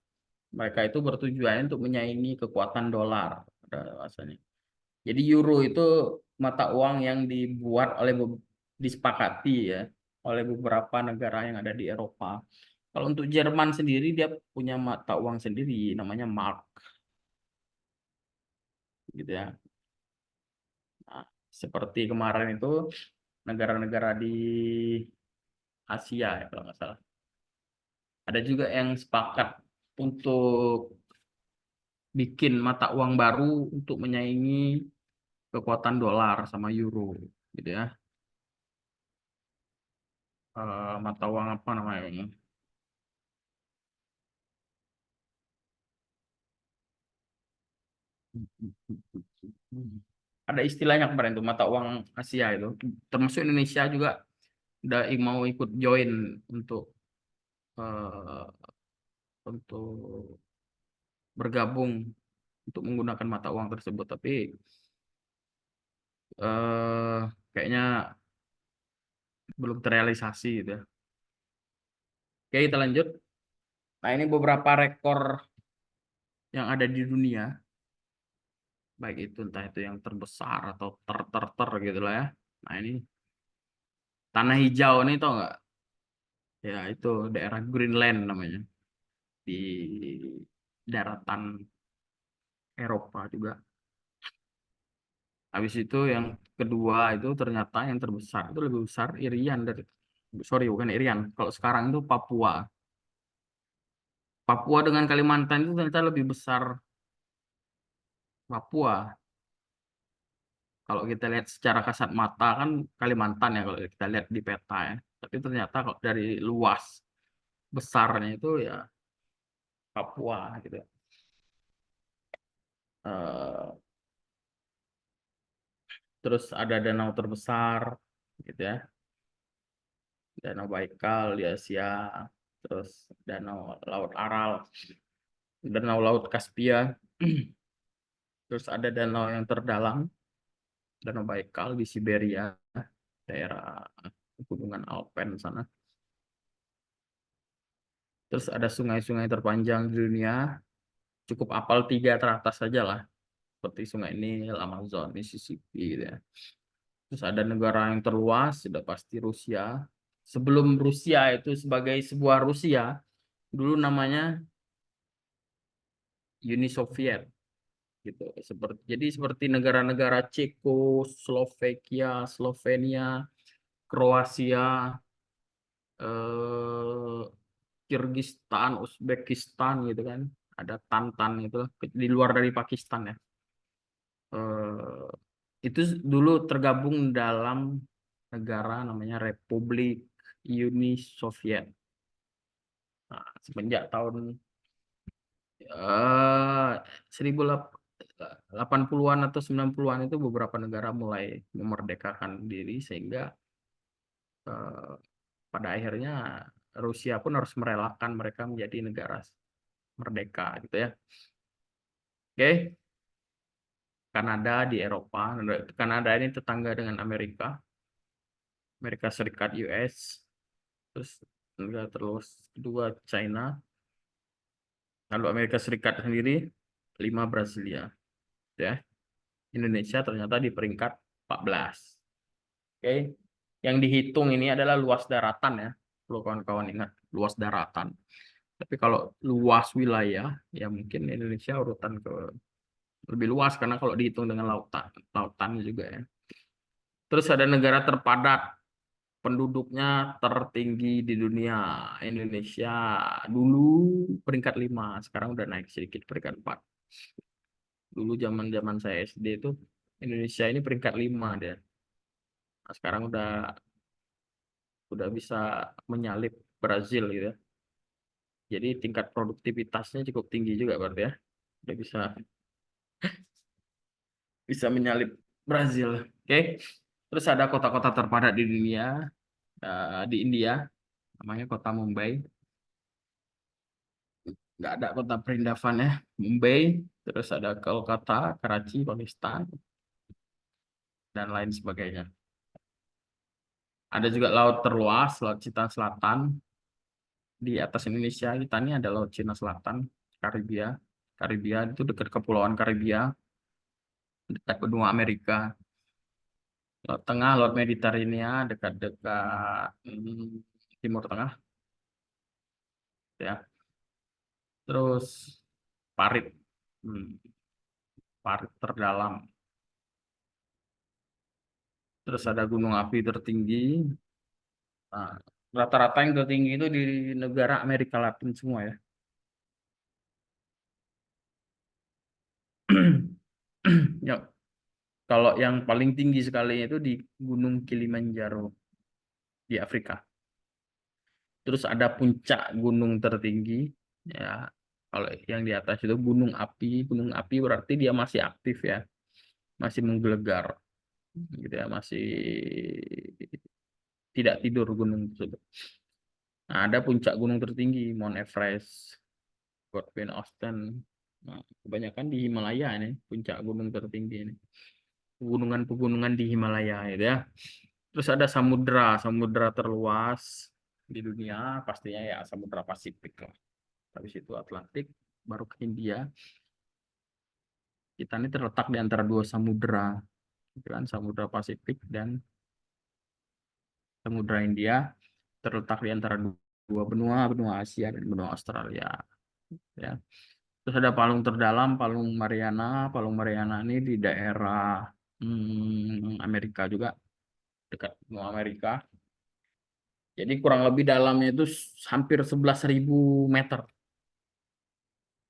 Mereka itu bertujuan untuk menyaingi kekuatan dolar pada masanya. Jadi euro itu mata uang yang dibuat oleh disepakati ya oleh beberapa negara yang ada di Eropa. Kalau untuk Jerman sendiri dia punya mata uang sendiri namanya mark gitu ya. Nah, seperti kemarin itu negara-negara di Asia ya kalau nggak salah. Ada juga yang sepakat untuk bikin mata uang baru untuk menyaingi kekuatan dolar sama euro gitu ya. Mata uang apa namanya ini? Ada istilahnya kemarin tuh mata uang Asia itu, termasuk Indonesia juga udah mau ikut join untuk eh, untuk bergabung untuk menggunakan mata uang tersebut, tapi kayaknya belum terrealisasi gitu ya. Oke, kita lanjut. Nah, ini beberapa rekor yang ada di dunia, baik itu entah itu yang terbesar atau ter gitu lah ya. Nah, ini tanah hijau nih, tau nggak? Ya, itu daerah Greenland namanya, di daratan Eropa juga. Habis itu yang kedua itu ternyata yang terbesar itu lebih besar Irian dari, sorry bukan Irian. Kalau sekarang itu Papua. Papua dengan Kalimantan itu ternyata lebih besar Papua. Kalau kita lihat secara kasat mata kan Kalimantan ya kalau kita lihat di peta ya. Tapi ternyata kalau dari luas besarnya itu ya Papua gitu. Eh, terus ada danau terbesar gitu ya. Danau Baikal di Asia, terus danau Laut Aral, danau Laut Kaspia, terus ada danau yang terdalam, Danau Baikal di Siberia, daerah pegunungan Alpen sana. Terus ada sungai-sungai terpanjang di dunia, cukup apal 3 teratas saja lah, seperti sungai Nil, Amazon, Mississippi gitu ya. Terus ada negara yang terluas, sudah pasti Rusia. Sebelum Rusia itu sebagai sebuah Rusia, dulu namanya Uni Soviet gitu. Seperti negara-negara Ceko, Slovakia, Slovenia, Kroasia, eh, Kirgistan, Uzbekistan gitu kan. Ada Tantan itu di luar dari Pakistan ya. Eh, itu dulu tergabung dalam negara namanya Republik Uni Soviet. Nah, semenjak tahun 1080-an atau 90-an itu beberapa negara mulai memerdekakan diri sehingga eh, pada akhirnya Rusia pun harus merelakan mereka menjadi negara merdeka gitu ya. Oke, Kanada di Eropa. Kanada ini tetangga dengan Amerika, Amerika Serikat US, terus negara terluas kedua China, lalu Amerika Serikat sendiri 5 Brasilia, ya. Indonesia ternyata di peringkat 14. Oke, yang dihitung ini adalah luas daratan ya, perlu kawan-kawan ingat luas daratan. Tapi kalau luas wilayah, ya mungkin Indonesia urutan ke lebih luas karena kalau dihitung dengan lautan, lautannya juga ya. Terus ada negara terpadat, penduduknya tertinggi di dunia. Indonesia dulu peringkat 5, sekarang udah naik sedikit peringkat 4. Dulu zaman-zaman saya SD itu Indonesia ini peringkat 5 deh. Nah, sekarang udah bisa menyalip Brazil gitu ya. Jadi tingkat produktivitasnya cukup tinggi juga berarti ya. Udah bisa menyalip Brazil. Oke. Terus ada kota-kota terpadat di dunia, di India, namanya kota Mumbai. Nggak ada kota perindavan ya, Mumbai. Terus ada Kolkata, Karachi, Pakistan, dan lain sebagainya. Ada juga laut terluas, Laut Cina Selatan. Di atas Indonesia kita ini ada Laut Cina Selatan, Karibia. Karibia itu dekat Kepulauan Karibia, dekat benua Amerika. Laut Tengah, Laut Mediterania, dekat-dekat Timur Tengah, ya. Terus parit, hmm, parit terdalam. Terus ada gunung api tertinggi. Nah, rata-rata yang tertinggi itu di negara Amerika Latin semua ya. Ya, kalau yang paling tinggi sekali itu di Gunung Kilimanjaro di Afrika. Terus ada puncak gunung tertinggi ya Kalau yang di atas itu gunung api berarti dia masih aktif ya, masih menggelegar, gitu ya, masih tidak tidur gunung tersebut. Nah, ada puncak gunung tertinggi, Mount Everest, Godwin Austen. Nah, kebanyakan di Himalaya ini, puncak gunung tertinggi ini. Pegunungan-pegunungan di Himalaya, gitu ya. Terus ada samudra terluas di dunia, pastinya ya Samudra Pasifik lah. Habis itu Atlantik, baru ke India. Kita ini terletak di antara dua samudra, gitu kan, Samudra Pasifik dan Samudra India, terletak di antara dua benua, benua Asia dan benua Australia. Ya. Terus ada Palung Terdalam, Palung Mariana. Palung Mariana ini di daerah Amerika juga, dekat benua Amerika. Jadi kurang lebih dalamnya itu hampir 11.000 meter.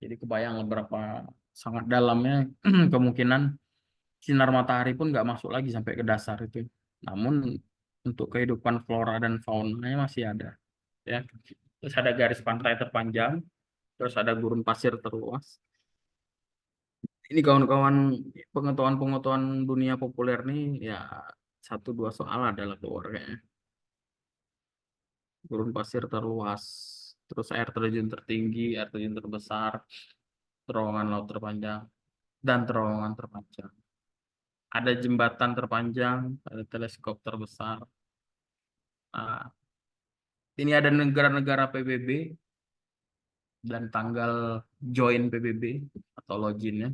Jadi kebayang berapa sangat dalamnya kemungkinan sinar matahari pun nggak masuk lagi sampai ke dasar itu. Namun untuk kehidupan flora dan faunanya masih ada. Ya. Terus ada garis pantai terpanjang, terus ada gurun pasir terluas. Ini kawan-kawan, pengetahuan-pengetahuan dunia populer nih ya, 1-2 soal adalah keluar kayaknya. Gurun pasir terluas, terus air terjun tertinggi, air terjun terbesar, terowongan laut terpanjang, dan terowongan terpanjang. Ada jembatan terpanjang, ada teleskop terbesar. Nah, ini ada negara-negara PBB dan tanggal join PBB atau loginnya.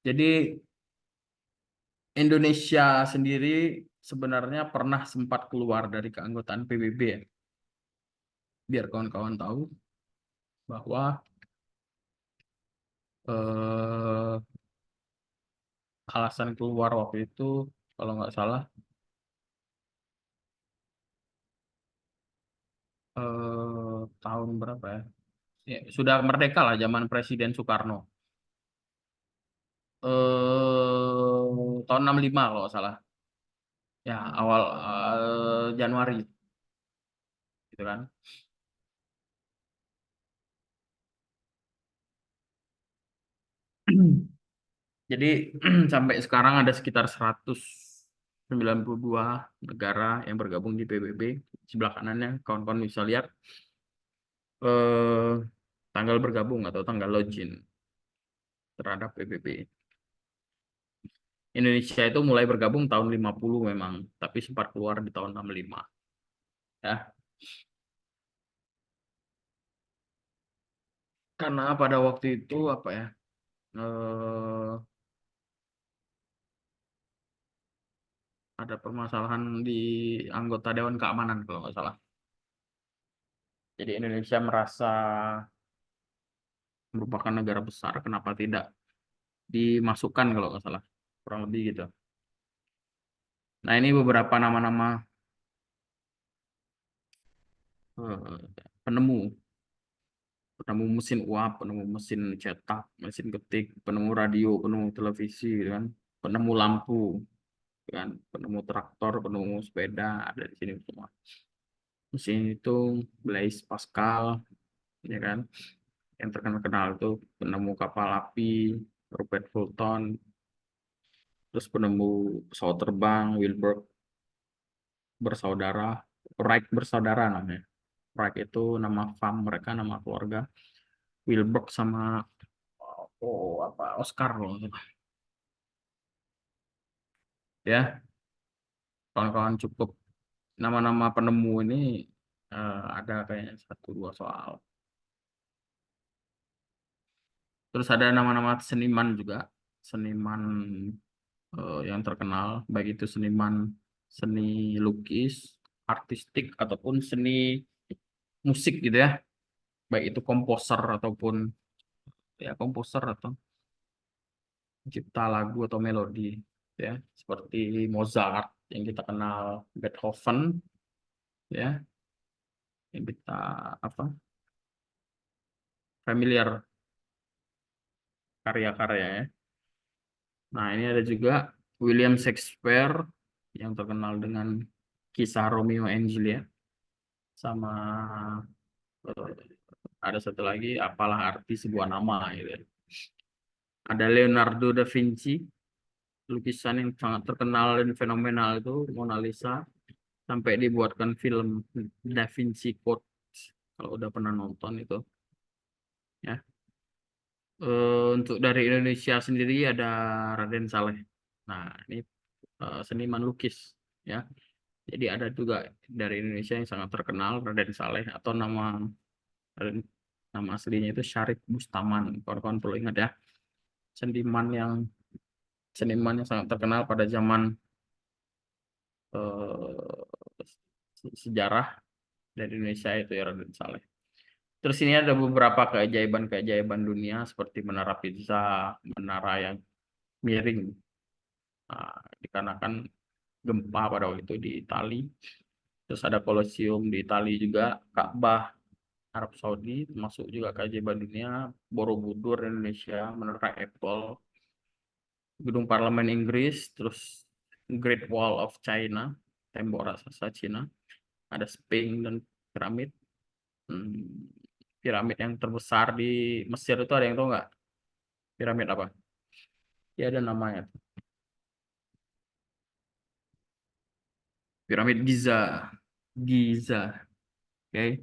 Jadi Indonesia sendiri sebenarnya pernah sempat keluar dari keanggotaan PBB ya. Biar kawan-kawan tahu bahwa eh, alasan keluar waktu itu kalau nggak salah tahun berapa ya? Ya, sudah merdeka lah zaman Presiden Soekarno. Tahun 65 kalau nggak salah. Ya, awal Januari gitu kan. Jadi sampai sekarang ada sekitar 192 negara yang bergabung di PBB. Sebelah kanannya kawan-kawan bisa lihat eh, tanggal bergabung atau tanggal login terhadap PBB. Indonesia itu mulai bergabung tahun 50 memang, tapi sempat keluar di tahun 65. Ya, karena pada waktu itu apa ya? eh, ada permasalahan di anggota Dewan Keamanan kalau nggak salah. Jadi Indonesia merasa merupakan negara besar, kenapa tidak dimasukkan kalau nggak salah, kurang lebih gitu. Nah ini beberapa nama-nama eh, penemu, penemu mesin uap, penemu mesin cetak, mesin ketik, penemu radio, penemu televisi, gitu kan, penemu lampu, gitu kan, penemu traktor, penemu sepeda ada di sini semua. Mesin itu Blaise Pascal, ya kan, yang terkenal itu penemu kapal api Robert Fulton, terus penemu pesawat terbang Wilbur bersaudara, Wright bersaudara namanya. Wright itu nama farm mereka, nama keluarga. Wilbur sama apa Oscar loh. Ya, kawan-kawan cukup nama-nama penemu ini ada kayaknya 1-2 soal. Terus ada nama-nama seniman juga, seniman yang terkenal, baik itu seniman seni lukis, artistik ataupun seni musik gitu ya, baik itu komposer ataupun ya komposer atau cipta lagu atau melodi ya, seperti Mozart yang kita kenal, Beethoven ya, yang kita apa familiar karya-karya ya. Nah, ini ada juga William Shakespeare yang terkenal dengan kisah Romeo and Juliet sama Ada satu lagi, apalah arti sebuah nama gitu ya. Ada Leonardo da Vinci, lukisan yang sangat terkenal dan fenomenal itu Mona Lisa, sampai dibuatkan film Da Vinci Code. Kalau udah pernah nonton itu, ya. Untuk dari Indonesia sendiri ada Raden Saleh. Nah, ini seniman lukis, ya. Jadi ada juga dari Indonesia yang sangat terkenal, Raden Saleh, atau nama aslinya itu Syarif Bustaman. Kawan-kawan perlu ingat ya, seniman yang sangat terkenal pada zaman sejarah dari Indonesia itu ya Raden Saleh. Terus ini ada beberapa keajaiban-keajaiban dunia seperti Menara Pisa, menara yang miring, dikarenakan gempa pada waktu itu di Itali. Terus ada Colosseum di Itali juga, Ka'bah Arab Saudi termasuk juga keajaiban dunia, Borobudur Indonesia, Menara Eiffel, Gedung Parlemen Inggris, terus Great Wall of China, tembok raksasa Cina, ada Sphinx dan piramid. Piramid yang terbesar di Mesir itu ada yang tahu nggak? Piramid apa? Ya ada namanya. Piramid Giza. Giza. Oke.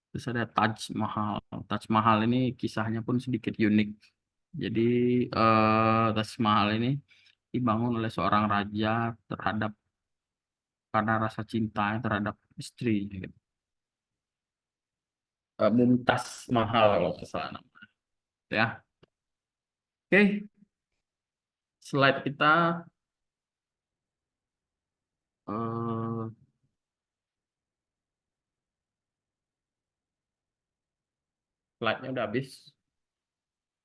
Terus ada Taj Mahal. Taj Mahal ini kisahnya pun sedikit unik. Jadi Taj Mahal ini dibangun oleh seorang raja karena rasa cinta terhadap istri. Gitu. Mumtaz Mahal kalau nggak salah namanya. Ya. Oke. Slide kita eh, slide-nya udah habis.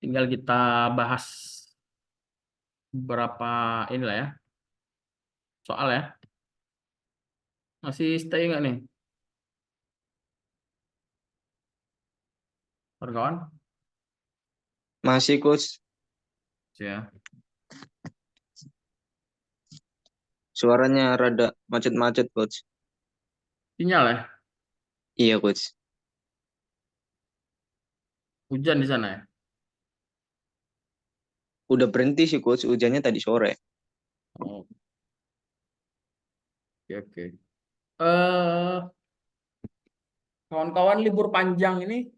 Tinggal kita bahas beberapa inilah ya soal ya. Masih stay nggak nih, kawan? Masih coach, Ya. suaranya rada macet-macet coach. Sinyal ya. Iya coach. Hujan di sana ya. Udah berhenti sih coach, hujannya tadi sore. Oh, oke oke. Eh, kawan-kawan libur panjang ini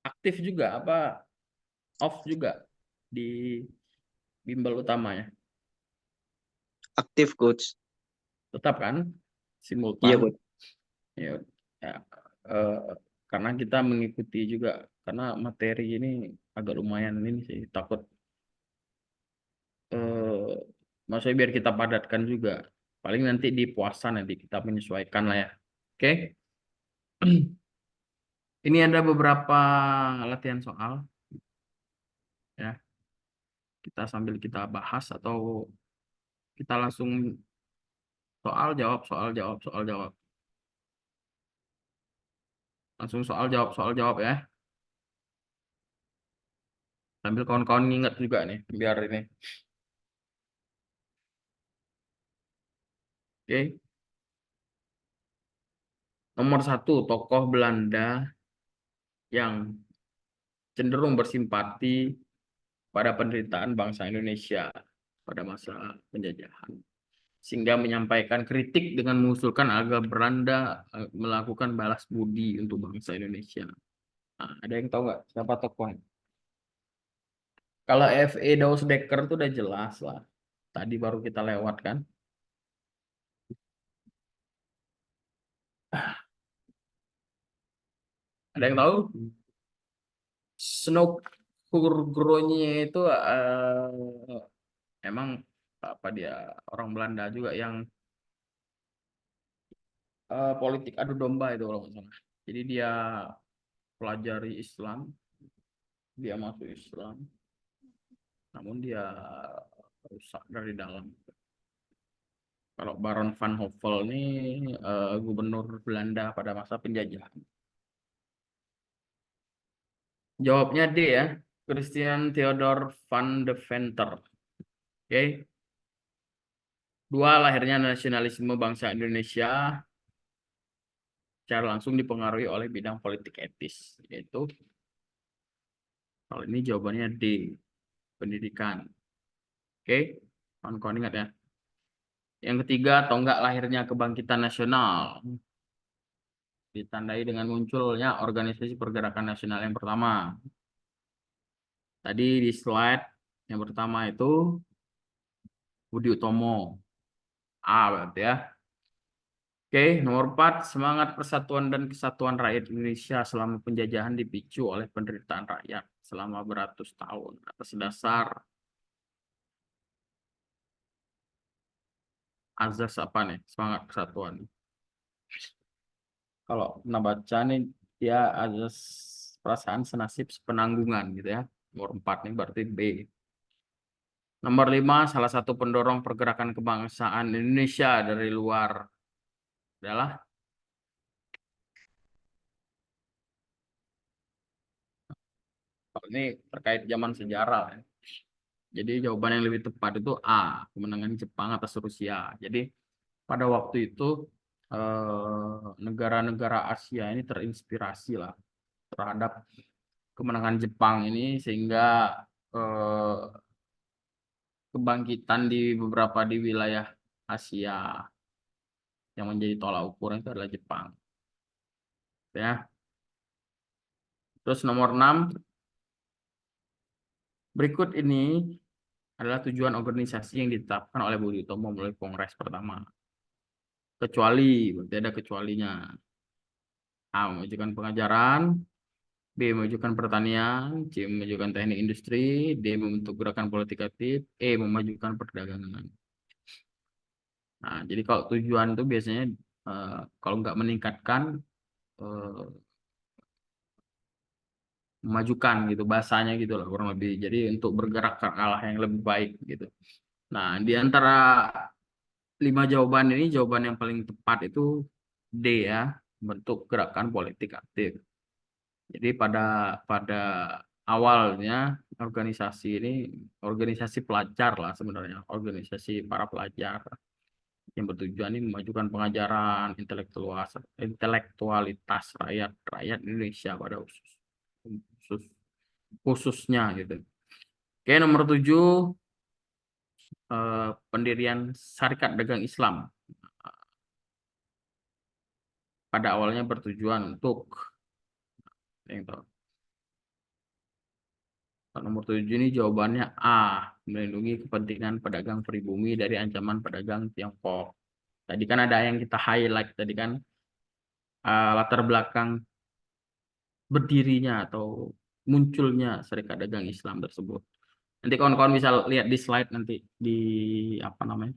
aktif juga apa off juga di bimbel utamanya? Aktif coach. Tetap kan? Iya Simultan. coach. Ya, ya. Eh, karena kita mengikuti juga karena materi ini agak lumayan ini sih takut maksudnya biar kita padatkan juga. Paling nanti di puasa nanti kita menyesuaikan lah ya. Oke. Ini ada beberapa latihan soal ya. Kita sambil kita bahas atau kita langsung soal jawab. Langsung soal jawab ya. Sambil kawan-kawan nginget juga nih biar ini. Oke. Nomor 1, tokoh Belanda yang cenderung bersimpati pada penderitaan bangsa Indonesia pada masa penjajahan, sehingga menyampaikan kritik dengan mengusulkan agar Belanda melakukan balas budi untuk bangsa Indonesia. Nah, ada yang tahu nggak siapa tokohnya? Kalau F.E. Dausdekker itu udah jelas lah. Tadi baru kita lewat kan. Ada yang tahu? Snouckurgronye itu emang apa dia orang Belanda juga yang politik adu domba itu kalau nggak salah. Jadi dia pelajari Islam, dia masuk Islam, namun dia rusak dari dalam. Kalau Baron van Hove ini gubernur Belanda pada masa penjajahan. Jawabnya D ya, Christian Theodor van de Venter. Oke. 2, lahirnya nasionalisme bangsa Indonesia. C. secara langsung dipengaruhi oleh bidang politik etis, yaitu kalau ini jawabannya D, pendidikan. Oke, kawan-kawan ingat ya. Yang ketiga, tonggak lahirnya kebangkitan nasional ditandai dengan munculnya organisasi pergerakan nasional yang pertama. Tadi di slide yang pertama itu Budi Utomo. A berarti ya. Oke, nomor 4, semangat persatuan dan kesatuan rakyat Indonesia selama penjajahan dipicu oleh penderitaan rakyat selama beratus tahun atas dasar azas apa nih? Semangat persatuan. Kalau pernah baca nih, dia azas perasaan senasib sepenanggungan gitu ya. Nomor 4 nih berarti B. Nomor 5, salah satu pendorong pergerakan kebangsaan Indonesia dari luar adalah ini terkait zaman sejarah ya. Jadi jawaban yang lebih tepat itu A, kemenangan Jepang atas Rusia. Jadi pada waktu itu negara-negara Asia ini terinspirasi lah terhadap kemenangan Jepang ini, sehingga eh, kebangkitan di beberapa di wilayah Asia yang menjadi tolak ukur itu adalah Jepang. Ya. Terus nomor 6, berikut ini adalah tujuan organisasi yang ditetapkan oleh Budi Utomo melalui Kongres pertama. Kecuali, berarti ada kecualinya. A, memajukan pengajaran, B, memajukan pertanian, C, memajukan teknik industri, D, membentuk gerakan politik aktif, E, memajukan perdagangan. Nah, jadi kalau tujuan itu biasanya kalau nggak meningkatkan, memajukan gitu bahasanya gitu lah kurang lebih. Jadi untuk bergerak ke arah yang lebih baik gitu. Nah, di antara 5 jawaban ini, jawaban yang paling tepat itu D ya, bentuk gerakan politik aktif. Jadi pada pada awalnya organisasi ini organisasi pelajar lah sebenarnya, organisasi para pelajar yang bertujuan ini memajukan pengajaran, intelektualitas rakyat Indonesia pada khusus khususnya gitu. Oke, nomor 7, pendirian Syarikat Dagang Islam. Pada awalnya bertujuan untuk yang tahu. Nomor 7 ini jawabannya A, melindungi kepentingan pedagang pribumi dari ancaman pedagang Tiongkok. Tadi kan ada yang kita highlight tadi kan, latar belakang berdirinya atau munculnya Serikat Dagang Islam tersebut. Nanti kawan-kawan bisa lihat di slide nanti di apa namanya,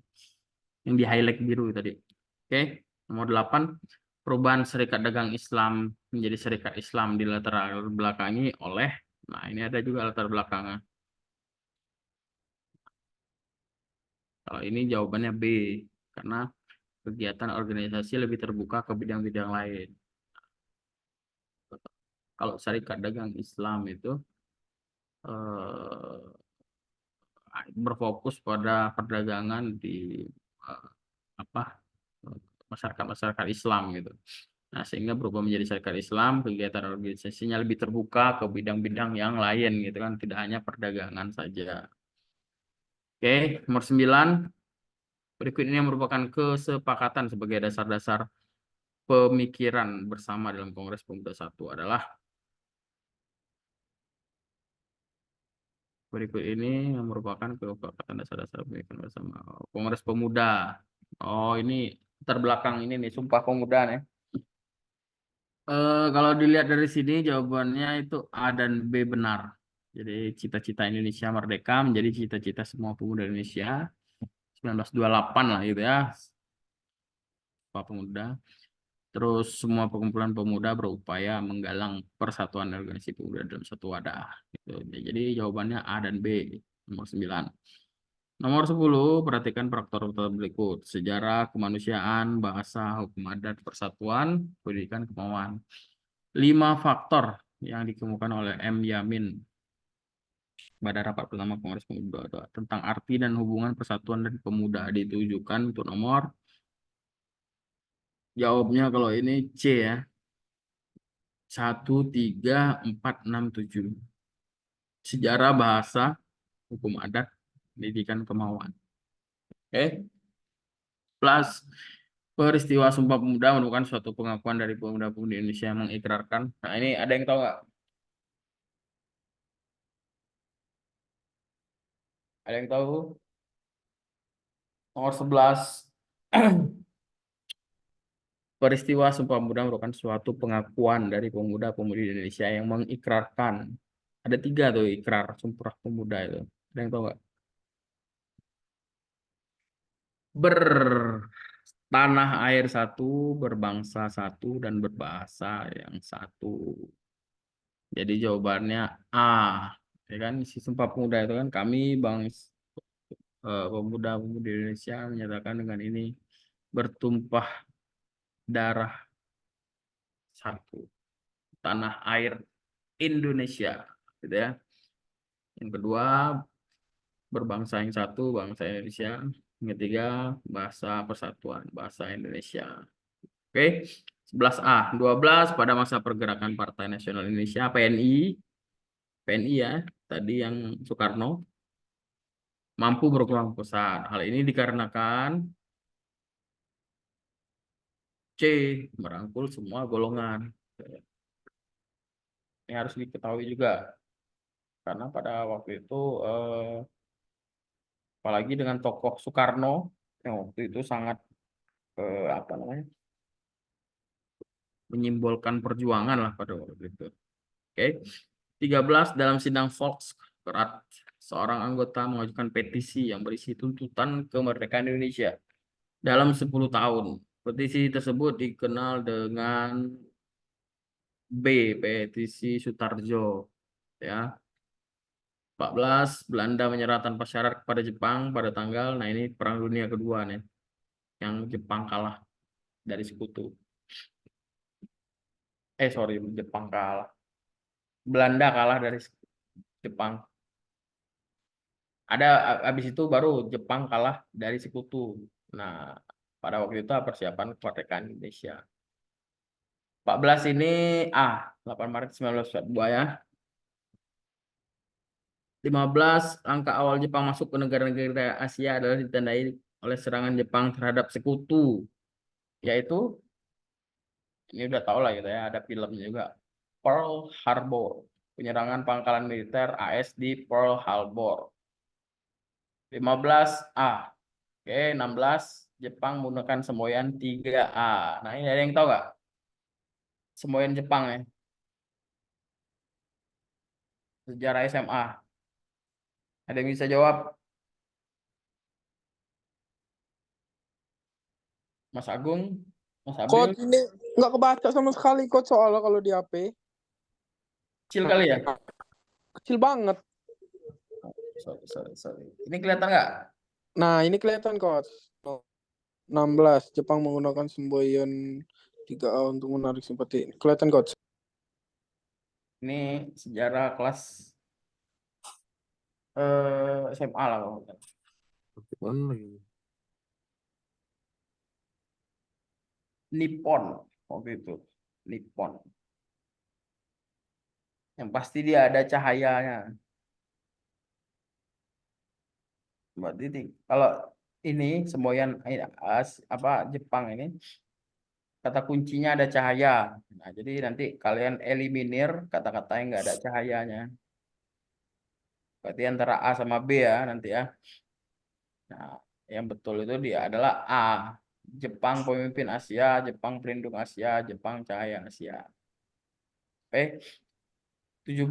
yang di highlight biru tadi. Oke, nomor 8, perubahan Serikat Dagang Islam menjadi Serikat Islam di latar belakangi oleh, nah ini ada juga latar belakangnya. Kalau ini jawabannya B, karena kegiatan organisasi lebih terbuka ke bidang-bidang lain. Kalau Serikat Dagang Islam itu berfokus pada perdagangan di eh, apa masyarakat-masyarakat Islam gitu. Nah, sehingga berubah menjadi Serikat Islam, kegiatan organisasinya lebih terbuka ke bidang-bidang yang lain gitu kan, tidak hanya perdagangan saja. Oke, nomor 9, berikut ini yang merupakan kesepakatan sebagai dasar-dasar pemikiran bersama dalam Kongres Pemuda 1 adalah berikut ini yang merupakan kesepakatan dasar-dasar pemikiran bersama Kongres Pemuda. Oh, ini terbelakang ini nih, Sumpah Pemuda nih. Kalau dilihat dari sini jawabannya itu A dan B benar. Jadi cita-cita Indonesia merdeka menjadi cita-cita semua pemuda Indonesia 1928 lah gitu ya. Sumpah Pemuda. Terus semua perkumpulan pemuda berupaya menggalang persatuan organisasi pemuda dalam satu wadah. Gitu. Jadi jawabannya A dan B, nomor 9. Nomor 10, perhatikan faktor-faktor berikut. Sejarah, kemanusiaan, bahasa, hukum adat, persatuan, pendidikan, kemauan. 5 faktor yang dikemukakan oleh M. Yamin pada rapat pertama Kongres Pemuda tentang arti dan hubungan persatuan dan pemuda ditujukan untuk nomor Jawabnya kalau ini C ya. 1, 3, 4, 6, 7. Sejarah, bahasa, hukum adat, pendidikan, kemauan. Oke. Plus peristiwa Sumpah Pemuda merupakan suatu pengakuan dari pemuda-pemudi Indonesia yang mengikrarkan. Nah, ini ada yang tahu nggak? Ada yang tahu? Nomor 11. Peristiwa Sumpah Pemuda merupakan suatu pengakuan dari pemuda-pemudi Indonesia yang mengikrarkan. Ada 3 tuh ikrar Sumpah Pemuda itu. Ada yang tahu nggak? Bertanah air satu, berbangsa satu, dan berbahasa yang satu. Jadi jawabannya A. Ya kan, isi Sumpah Pemuda itu kan kami pemuda-pemudi Indonesia menyatakan dengan ini bertumpah darah satu, tanah air Indonesia, gitu ya. Yang kedua, berbangsa yang satu, bangsa Indonesia. Yang ketiga, bahasa persatuan, bahasa Indonesia. Oke, 11A. 12, pada masa pergerakan Partai Nasional Indonesia, PNI ya, tadi yang Soekarno, mampu berkembang pesat. Hal ini dikarenakan C, merangkul semua golongan. Ini harus diketahui juga, karena pada waktu itu, apalagi dengan tokoh Soekarno, yang waktu itu sangat apa namanya, menyimbolkan perjuangan lah pada waktu itu. Oke. 13, dalam sidang Volksrat, seorang anggota mengajukan petisi yang berisi tuntutan kemerdekaan Indonesia dalam 10 tahun. Petisi tersebut dikenal dengan B, petisi Sutarjo. Ya. 14, Belanda menyerah tanpa syarat kepada Jepang pada tanggal, nah ini Perang Dunia Kedua nih, yang Jepang kalah dari sekutu. Sorry, Jepang kalah. Belanda kalah dari Jepang. Habis itu baru Jepang kalah dari sekutu. Nah, pada waktu itu persiapan kemerdekaan Indonesia. 14 ini 8 Maret 1942 ya. 15, langkah awal Jepang masuk ke negara-negara Asia adalah ditandai oleh serangan Jepang terhadap sekutu, yaitu ini udah tau lah gitu ya, ada filmnya juga, Pearl Harbor, penyerangan pangkalan militer AS di Pearl Harbor. 15A. Oke, 16, Jepang menggunakan semboyan 3A. Nah, ini ada yang tahu nggak? Semboyan Jepang ya. Sejarah SMA. Ada yang bisa jawab? Mas Agung, Mas Abil, Coach ini nggak kebaca sama sekali coach soalnya kalau di HP. kecil kali ya? Kecil banget. Sorry. Ini kelihatan nggak? Nah, ini kelihatan coach. 16, Jepang menggunakan semboyan 3A untuk menarik simpati. Kelihatan coach. Ini sejarah kelas SMA lah kalau nggak salah. Nippon waktu itu. Nippon. Yang pasti dia ada cahayanya. Berarti kalau ini semboyan Jepang ini, kata kuncinya ada cahaya. Nah, jadi nanti kalian eliminir kata-kata yang nggak ada cahayanya. Berarti antara A sama B ya nanti ya. Nah, yang betul itu dia adalah A. Jepang pemimpin Asia, Jepang pelindung Asia, Jepang cahaya Asia. Oke. 17,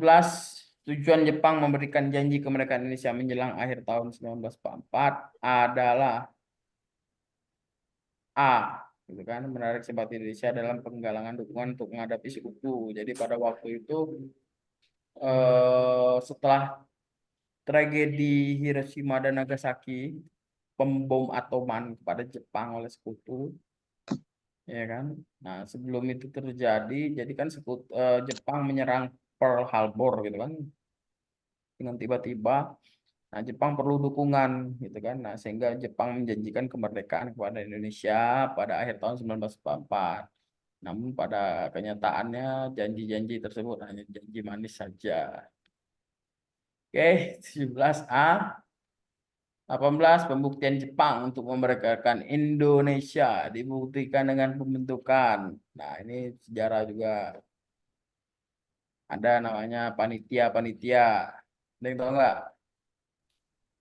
tujuan Jepang memberikan janji kemerdekaan Indonesia menjelang akhir tahun 1944 adalah A, gitu kan, menarik simpati Indonesia dalam penggalangan dukungan untuk menghadapi sekutu. Jadi pada waktu itu, setelah tragedi Hiroshima dan Nagasaki, pembom atoman kepada Jepang oleh sekutu, ya kan. Nah, sebelum itu terjadi, jadi kan Jepang menyerang Pearl Harbor gitu kan, dengan tiba-tiba. Nah, Jepang perlu dukungan gitu kan. Nah, sehingga Jepang menjanjikan kemerdekaan kepada Indonesia pada akhir tahun 1944. Namun pada kenyataannya janji-janji tersebut hanya janji manis saja. Oke, 17A. 18. Pembuktian Jepang untuk memerdekakan Indonesia dibuktikan dengan pembentukan. Nah, ini sejarah juga. Ada namanya panitia-panitia. Ada yang tahu nggak?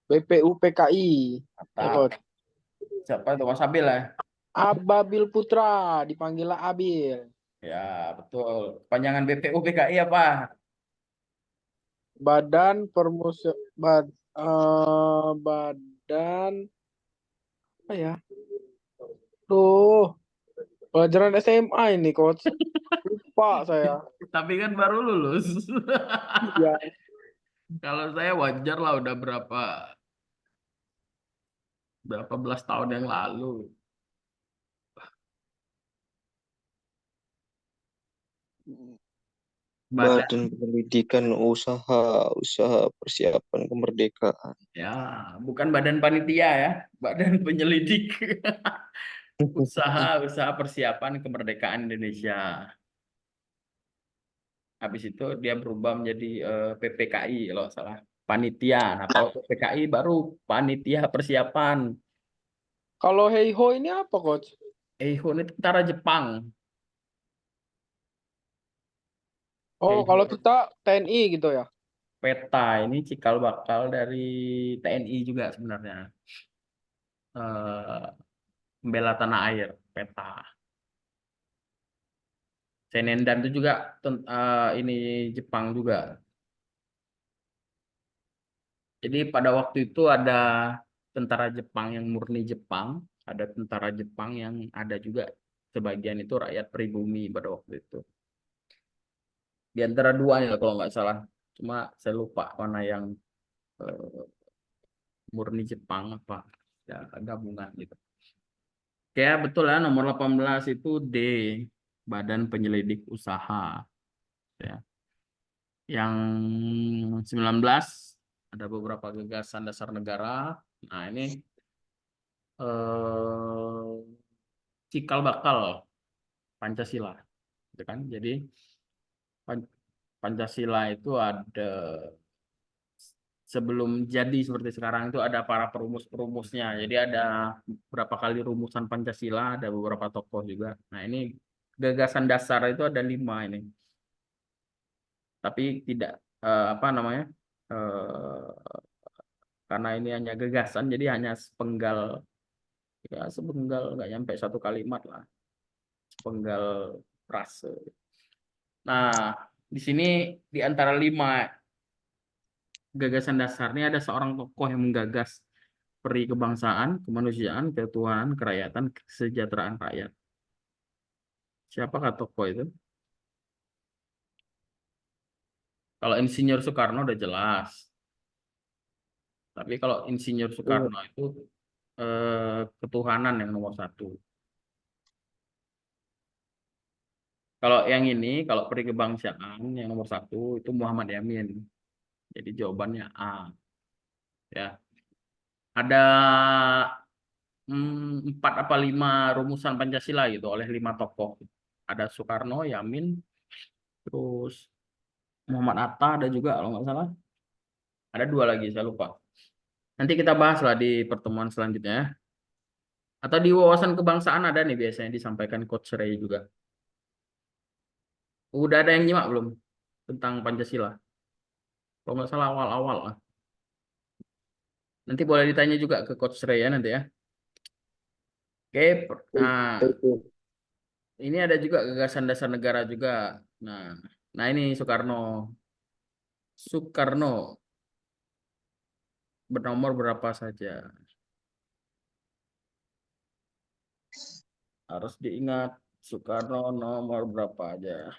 BPUPKI. Ya, Mantap. Coach. Siapa itu? Mas Abil ya? Ababil Putra, dipanggillah Abil. Ya, betul. Panjangan BPUPKI apa? Badan Badan apa ya? Tuh, pelajaran SMA ini, Coach. Lupa saya. Tapi kan baru lulus. Ya, Kalau saya wajar lah udah berapa belas tahun yang lalu. Badan Badan Pendidikan Usaha Persiapan Kemerdekaan. ya, bukan badan panitia ya, badan penyelidik. Usaha persiapan kemerdekaan Indonesia. Habis itu dia berubah menjadi PPKI kalau nggak salah. Panitia. Nah, kalau PPKI baru panitia persiapan. kalau Heiho ini apa, Coach? Eihun itu tentara Jepang. Oh, kalau Eihun kita TNI gitu ya. peta ini cikal bakal dari TNI juga sebenarnya. Eh, Membela tanah air, peta. Senendan itu juga ini Jepang juga. Jadi pada waktu itu ada tentara Jepang yang murni Jepang, ada tentara Jepang yang ada juga sebagian itu rakyat pribumi pada waktu itu. Di antara duanya kalau nggak salah. Cuma saya lupa mana yang eh, murni Jepang apa ya, gabungan gitu. Kayak betul ya nomor 18 itu D, Badan Penyelidik Usaha ya. Yang 19 ada beberapa gagasan dasar negara. Nah, ini eh, cikal bakal Pancasila, gitu kan? Jadi Pancasila itu ada sebelum jadi seperti sekarang itu ada para perumus-perumusnya. Jadi ada berapa kali rumusan Pancasila, ada beberapa tokoh juga. Nah, ini gagasan dasar itu ada 5 ini, tapi tidak apa namanya? eh, karena ini hanya gagasan, jadi hanya sepenggal, ya sepenggal nggak nyampe satu kalimat lah, sepenggal frase. Nah, di sini di antara 5 gagasan dasarnya ada seorang tokoh yang menggagas peri kebangsaan, kemanusiaan, ketuhanan, kerakyatan, kesejahteraan rakyat. Siapakah tokoh itu? Kalau Insinyur Soekarno udah jelas. Tapi kalau Insinyur Oh, Soekarno itu ketuhanan yang nomor 1. Kalau yang ini, kalau peri kebangsaan yang nomor 1 itu Muhammad Yamin. Jadi jawabannya A. Ya, ada 4 apa 5 rumusan Pancasila gitu oleh 5 tokoh. Ada Soekarno, Yamin, terus Muhammad Atta ada juga kalau nggak salah. Ada 2 lagi saya lupa. Nanti kita bahas lah di pertemuan selanjutnya ya. Atau di wawasan kebangsaan ada nih biasanya disampaikan Coach Ray juga. Udah ada yang nyimak belum tentang Pancasila? Kalau nggak salah awal-awal lah. Nanti boleh ditanya juga ke Coach Ray ya nanti ya. Oke, nah itu. ini ada juga gagasan dasar negara juga. Nah, nah ini Soekarno. Soekarno bernomor berapa saja? Harus diingat Soekarno nomor berapa aja.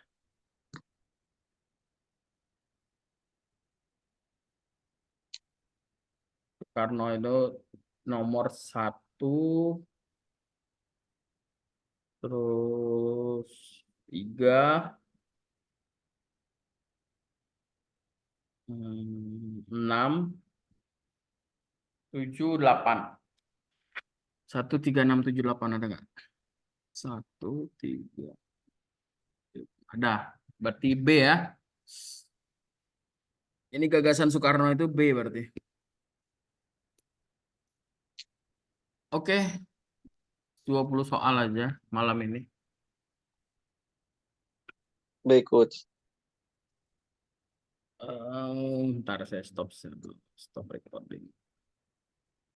Soekarno itu nomor 1, terus 3, 6, 78. 13678 ada nggak? 1, 3. Ada. Berarti B ya. Ini gagasan Soekarno itu B berarti. Oke. 20 soal aja malam ini. Baik, Coach. Ntar saya stop recording.